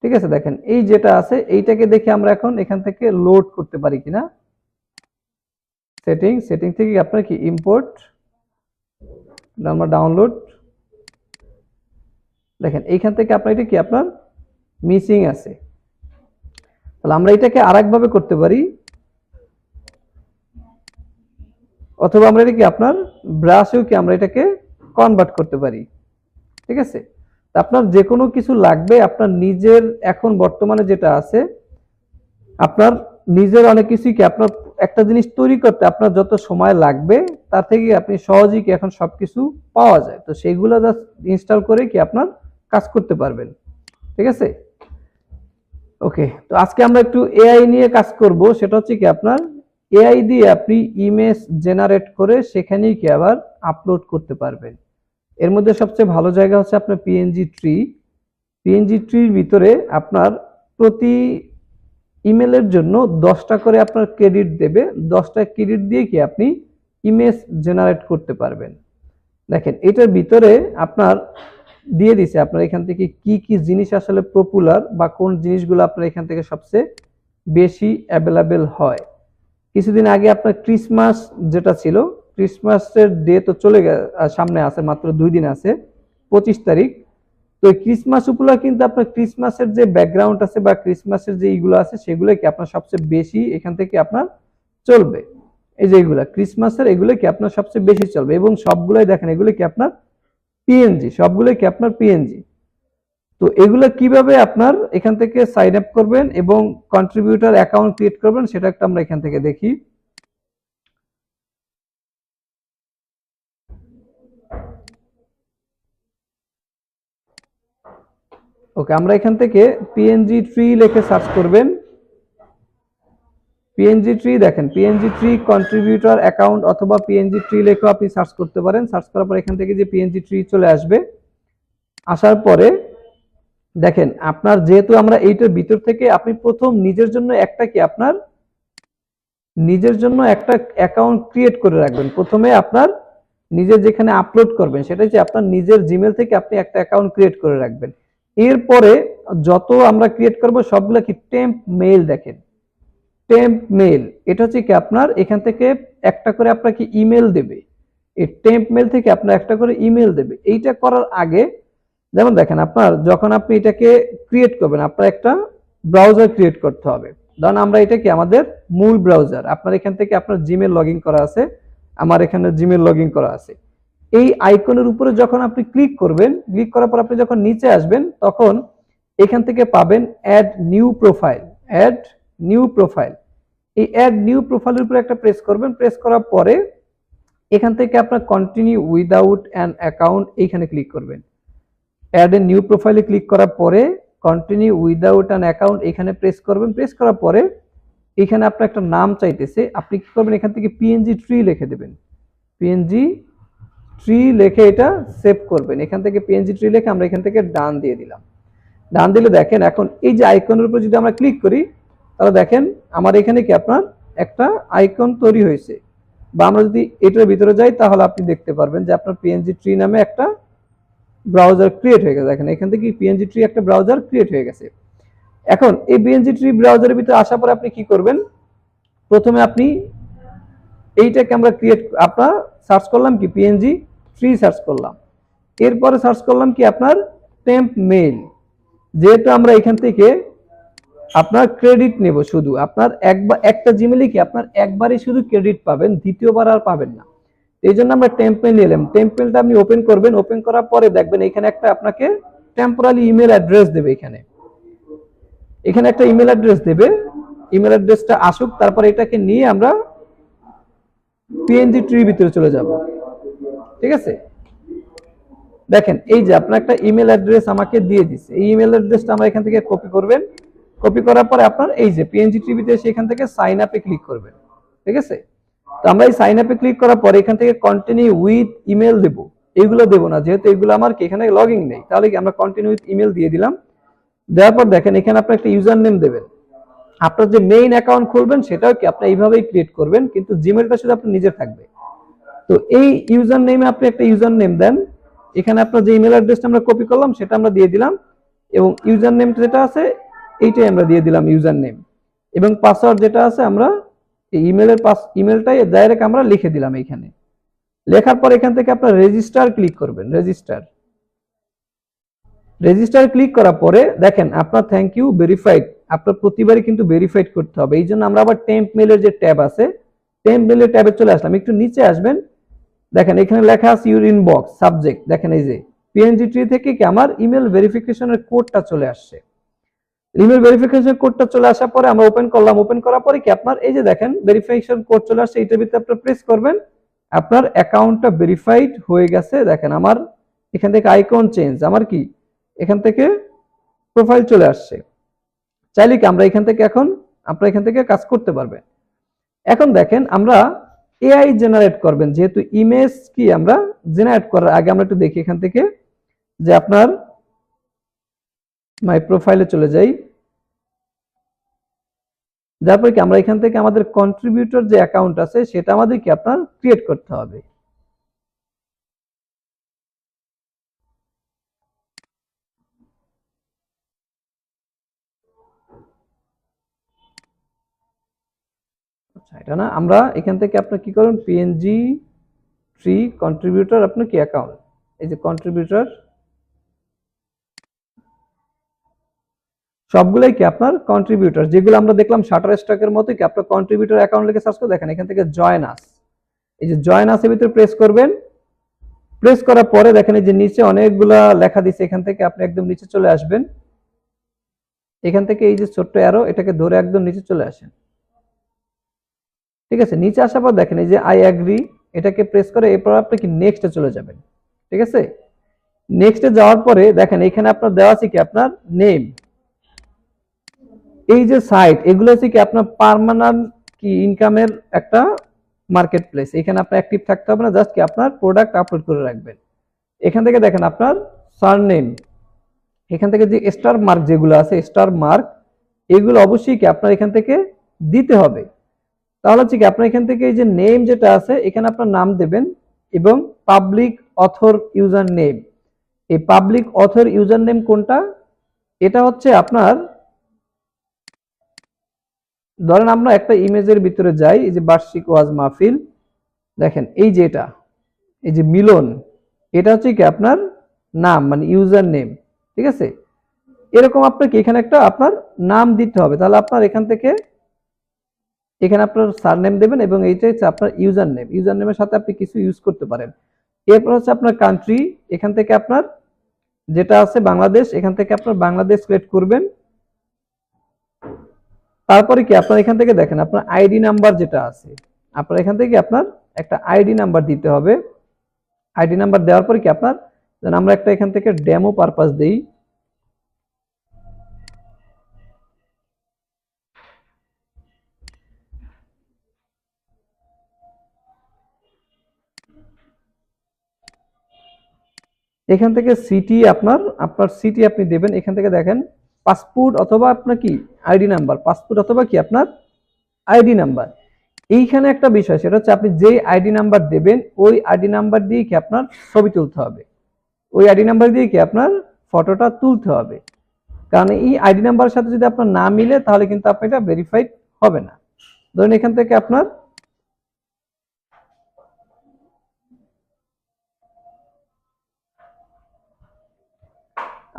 Speaker 1: ঠিক আছে, দেখেন এই যেটা আছে এইটাকে দেখে আমরা এখন এখান থেকে লোড করতে পারি কিনা। সেটিং থেকে আপনার কি ইম্পোর্ট আমরা ডাউনলোড, দেখেন এইখান থেকে আপনার এটা কি আপনার মিসিং আছে। তাহলে আমরা এটাকে আরেকভাবে করতে পারি, অথবা আমরা এটা কি আপনার ব্রাশেও কি আমরা এটাকে কনভার্ট করতে পারি। ঠিক আছে, আপনার যে কোনো কিছু লাগবে আপনার নিজের, এখন বর্তমানে যেটা আছে আপনার নিজের অনেক কিছুই কি আপনার একটা জিনিস তৈরি করতে আপনার যত সময় লাগবে তার থেকে আপনি সহজেই কি এখন সবকিছু পাওয়া যায়, তো সেইগুলো জাস্ট ইনস্টল করে কি আপনার কাজ করতে পারবেন। ঠিক আছে, ওকে। তো আজকে আমরা একটু এআই নিয়ে কাজ করব, সেটা হচ্ছে কি আপনার এআই দিয়ে আপনি ইমেজ জেনারেট করে সেখানেই কি আবার আপলোড করতে পারবেন। এর মধ্যে সবচেয়ে ভালো জায়গা হচ্ছে আপনার পিএনজি ট্রি। পিএনজি ট্রির ভিতরে আপনার প্রতি ইমেলের জন্য 10টা করে আপনার ক্রেডিট দেবে, 10টা ক্রেডিট দিয়ে কি আপনি ইমেজ জেনারেট করতে পারবেন। দেখেন এটার ভিতরে আপনার দিয়ে দিছে আপনার এখান থেকে কি কি জিনিস আসলে পপুলার বা কোন জিনিসগুলো আপনার এখান থেকে সবচেয়ে বেশি অ্যাভেলেবেল হয়। কিছুদিন আগে আপনার ক্রিসমাস যেটা ছিল, ক্রিসমাসের ডে তো সামনে আছে, মাত্র 2 দিন আছে, 25 তারিখ। তো ক্রিসমাস উপলক্ষে কিন্তু আপনার ক্রিসমাসের যে ব্যাকগ্রাউন্ড আছে বা ক্রিসমাসের যে এইগুলো আছে সেগুলো কি আপনার সবচেয়ে বেশি এখান থেকে আপনার চলবে। এই যে এগুলা ক্রিসমাসের, এগুলো কি আপনার সবচেয়ে বেশি চলবে এবং সবগুলোই দেখেন এগুলো কি আপনার পিএনজি, সবগুলোই কি আপনার পিএনজি। তো এগুলো কিভাবে আপনার এখান থেকে সাইন আপ করবেন এবং কন্ট্রিবিউটর অ্যাকাউন্ট ক্রিয়েট করবেন সেটা একটা আমরা এখান থেকে দেখি। ওকে, আমরা এখান থেকে পিএনজি ট্রি লিখে সার্চ করবেন। পিএনজি ট্রি, দেখেন পিএনজি ট্রি কন্ট্রিবিউটর অ্যাকাউন্ট অথবা পিএনজি ট্রি লিখেও আপনি সার্চ করতে পারেন। সার্চ করার পর এখান থেকে যে পিএনজি ট্রি চলে আসবে, আসার পরে দেখেন আপনার যেহেতু আমরা এইটার ভিতর থেকে আপনি প্রথম নিজের জন্য একটা কি আপনার নিজের জন্য একটা অ্যাকাউন্ট ক্রিয়েট করে রাখবেন। প্রথমে আপনার নিজে যেখানে আপলোড করবেন সেটা হচ্ছে আপনার নিজের জিমেল থেকে আপনি একটা অ্যাকাউন্ট ক্রিয়েট করে রাখবেন। এরপরে যত আমরা ক্রিয়েট করব সবগুলো কি টেম্প মেইল, দেখেন টেম্প মেইল, এটা হচ্ছে কি আপনার এখান থেকে একটা করে আপনাকে ইমেল দেবে। এই টেম্প মেইল থেকে আপনার একটা করে ইমেল দেবে। এইটা করার আগে যেমন দেখেন আপনার যখন আপনি এটাকে ক্রিয়েট করবেন আপনার একটা ব্রাউজার ক্রিয়েট করতে হবে। ধরুন আমরা এটা কি আমাদের মূল ব্রাউজার, আপনার এখান থেকে আপনার জিমেল লগ ইন করা আছে, আমার এখানে জিমেল লগ ইন করা আছে। এই আইকনের উপরে যখন আপনি ক্লিক করবেন, ক্লিক করার পর আপনি যখন নিচে আসবেন তখন এখান থেকে পাবেন add new profile, add new profile. এই অ্যাড নিউ প্রোফাইলের উপরে একটা প্রেস করবেন, প্রেস করার পরে এখান থেকে আপনার কন্টিনিউ উইদাউট অ্যান অ্যাকাউন্ট এইখানে ক্লিক করবেন। অ্যাড এ নিউ প্রোফাইলে ক্লিক করার পরে কন্টিনিউ উইদাউট অ্যান অ্যাকাউন্ট এখানে প্রেস করবেন। প্রেস করার পরে এখানে আপনার একটা নাম চাইতেছে, আপনি কি করবেন এখান থেকে পিএনজি ট্রি লিখে দেবেন। পিএনজি ট্রি লিখে এটা সেভ করবেন। এখান থেকে পিএনজি ট্রি লিখে আমরা এখান থেকে ডান দিয়ে দিলাম। ডান দিলে দেখেন এখন এই যে আইকনের উপর যদি আমরা ক্লিক করি তাহলে দেখেন আমার এখানে কি আপনার একটা আইকন তৈরি হয়েছে, বা আমরা যদি এটার ভিতরে যাই তাহলে আপনি দেখতে পারবেন যে আপনার পিএনজি ট্রি নামে একটা ব্রাউজার ক্রিয়েট হয়ে গেছে। দেখেন এখান থেকে পিএনজি ট্রি একটা ব্রাউজার ক্রিয়েট হয়ে গেছে। এখন এই পিএনজি ট্রি ব্রাউজারের ভিতরে আসার পরে আপনি কি করবেন, প্রথমে আপনি এইটাকে আমরা আপনার সার্চ করলাম কি পিএনজি ট্রি সার্চ করলাম, এরপরে সার্চ করলাম কি আপনার টেম্প মেইল। যেহেতু আমরা এখান থেকে আপনার ক্রেডিট নেব, শুধু আপনার একটা জিমেলে কি আপনার একবারই শুধু ক্রেডিট পাবেন, দ্বিতীয়বার আর পাবেন না। এই জন্য আমরা টেম্প মেইল নিলাম। টেম্প মেইলটা আপনি ওপেন করবেন, ওপেন করার পরে দেখবেন এখানে একটা আপনাকে টেম্পোরারি ইমেল অ্যাড্রেস দেবে। এখানে একটা ইমেল অ্যাড্রেস দেবে, ইমেল অ্যাড্রেসটা আসুক, তারপরে এটাকে নিয়ে আমরা পিএনজি ট্রির ভিতরে চলে যাব। ঠিক আছে, দেখেন এই যে আপনার একটা ইমেল অ্যাড্রেস আমাকে দিয়ে দিচ্ছে, এই ইমেল অ্যাড্রেসটা আমরা এখান থেকে কপি করবেন। কপি করার পরে আপনার এই যে পিএনজি ট্রিবিতে এসে এখান থেকে সাইন আপে ক্লিক করবেন। ঠিক আছে, তো আমরা এই সাইন আপে ক্লিক করার পরে এখান থেকে কন্টিনিউ উইথ ইমেল দেব, এগুলো দেব না যেহেতু এগুলো আমার কি এখানে লগইন নেই, তাহলে কি আমরা কন্টিনিউ উইথ ইমেল দিয়ে দিলাম। দেওয়ার পর দেখেন এখানে আপনি একটা ইউজার নেম দেবেন। আপনার যে মেইন অ্যাকাউন্ট খুলবেন সেটাও কি আপনি এইভাবেই ক্রিয়েট করবেন, কিন্তু জিমেলটা শুধু আপনার নিজের থাকবে। তো এই ইউজার নেমে আপনি একটা ইউজার নেম দেন। এখানে আপনার যে ইমেল অ্যাড্রেসটা আমরা কপি করলাম সেটা আমরা দিয়ে দিলাম, এবং ইউজার নেমটা যেটা আছে এইটাই আমরা দিয়ে দিলাম ইউজার নেম, এবং পাসওয়ার্ড যেটা আছে আমরা এই ইমেলটাই ডাইরেক্ট আমরা লিখে দিলাম এইখানে। লেখার পর এখান থেকে আপনার রেজিস্টার ক্লিক করবেন। রেজিস্টার ক্লিক করার পরে দেখেন আপনার থ্যাংক ইউ ভেরিফাইড, আপনার প্রতিবারই কিন্তু ভেরিফাইড করতে হবে। এই জন্য আমরা আবার টেম্প মেলের যে ট্যাব আছে, টেম্প মেলের ট্যাবে চলে আসলাম। একটু নিচে আসবেন, দেখেন এখানে লেখা আছে ইউর ইনবক্স সাবজেক্ট, দেখেন এই যে পিএনজি ট্রি থেকে কি আমার ইমেল ভেরিফিকেশনের কোডটা চলে আসছে। ইমেল ভেরিফিকেশন কোডটা চলে আসার পরে আমরা ওপেন করলাম। ওপেন করার পরে কি আপনার এই যে দেখেন ভেরিফিকেশন কোড চলে আসছে, এটার ভিতরে আপনি প্রেস করবেন, আপনার অ্যাকাউন্টটা ভেরিফাইড হয়ে গেছে। দেখেন আমার এখান থেকে আইকন চেঞ্জ, আমার কি এখান থেকে প্রোফাইল চলে আসছে। চাইলে কি আমরা এখান থেকে এখন আপনারা এখান থেকে কাজ করতে পারবেন। এখন দেখেন আমরা এআই জেনারেট করবেন, যেহেতু ইমেজ কি আমরা জেনারেট করার আগে আমরা একটু দেখি এখান থেকে যে আপনার মাই প্রোফাইলে চলে যাই। তারপর কি আমরা এখান থেকে আমাদের কন্ট্রিবিউটর যে অ্যাকাউন্ট আছে সেটা আমাদের কি আপনার ক্রিয়েট করতে হবে। আচ্ছা এটা না, আমরা এখান থেকে আপনার কি করুন পিএনজি ট্রি কন্ট্রিবিউটর আপনার কি অ্যাকাউন্ট, এই যে কন্ট্রিবিউটর সবগুলাই কি আপনার কন্ট্রিবিউটর, যেগুলো আমরা দেখলাম শাটার স্টকের মতো কি আপনার কন্ট্রিবিউটর অ্যাকাউন্ট লিখে সার্চ করে দেখেন এখান থেকে জয়েন আস, এই যে জয়েন আস এর ভিতরে প্রেস করবেন। প্রেস করার পরে দেখেন এই যে নিচে অনেকগুলা লেখা দিছে, এখান থেকে আপনি একদম নিচে চলে আসবেন। এখান থেকে এই যে ছোট্ট অ্যারো এটাকে ধরে একদম নিচে চলে আসেন। ঠিক আছে, নিচে আসার পর দেখেন এই যে আই অ্যাগ্রি, এটাকে প্রেস করে এরপর আপনি কি নেক্সটে চলে যাবেন। ঠিক আছে, নেক্সটে যাওয়ার পরে দেখেন এখানে আপনার দেওয়া আছে কি আপনার নেম, এই যে সাইট এগুলো হচ্ছে কি আপনার পার্মানেন্ট কি ইনকামের একটা মার্কেট প্লেস, এখানে আপনার অ্যাক্টিভ থাকতে হবে না, জাস্ট কি আপনার প্রোডাক্ট আপলোড করে রাখবেন। এখান থেকে দেখেন আপনার সারনেম, এখান থেকে যে স্টার মার্ক যেগুলো আছে স্টার মার্ক এগুলো অবশ্যই কি আপনার এখান থেকে দিতে হবে। তাহলে হচ্ছে কি আপনার এখান থেকে এই যে নেম যেটা আছে এখানে আপনার নাম দেবেন এবং পাবলিক অথর ইউজার নেম, এই পাবলিক অথর ইউজার নেম কোনটা, এটা হচ্ছে আপনার ধরেন আমরা একটা ইমেজের ভিতরে যাই, এই যে বার্ষিক ওয়াজ মাহফিল, দেখেন এই যে এটা এই যে মিলন, এটা হচ্ছে কি আপনার নাম মানে ইউজার নেম। ঠিক আছে, এরকম আপনাকে এখানে একটা আপনার নাম দিতে হবে। তাহলে আপনার এখান থেকে এখানে আপনার সারনেম দেবেন এবং এইটা হচ্ছে আপনার ইউজার নেম, ইউজার নেমের সাথে আপনি কিছু ইউজ করতে পারেন। এরপর হচ্ছে আপনার কান্ট্রি, এখান থেকে আপনার যেটা আছে বাংলাদেশ, এখান থেকে আপনার বাংলাদেশ সিলেক্ট করবেন। তারপরে কি আপনার এখান থেকে দেখেন আপনার আইডি নাম্বার যেটা আছে, আপনার এখান থেকে আপনার একটা আইডি নাম্বার দিতে হবে। আইডি নাম্বার দেওয়ার পরে কি আপনার আমরা একটা এখান থেকে ডেমো পারপাস দেই, এখান থেকে সিটি আপনার আপনার সিটি আপনি দেবেন। এখান থেকে দেখেন পাসপোর্ট অথবা আপনার কি আইডি নাম্বার, পাসপোর্ট অথবা কি আপনার আইডি নাম্বার। এইখানে একটা বিষয় সেটা হচ্ছে আপনি যে আইডি নাম্বার দেবেন ওই আইডি নাম্বার দিয়ে কি আপনার ছবি তুলতে হবে, ওই আইডি নাম্বার দিয়ে কি আপনার ফটোটা তুলতে হবে। কারণ এই আইডি নাম্বারের সাথে যদি আপনার না মিলে তাহলে কিন্তু আপনি এটা ভেরিফাইড হবে না। ধরুন এখান থেকে আপনার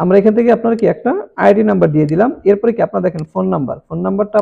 Speaker 1: আমরা এখান থেকে আপনার কি একটা আইডি নাম্বার দিয়ে দিলাম। এরপরে কি আপনার দেখেন ফোন নাম্বার, ফোন নাম্বারটা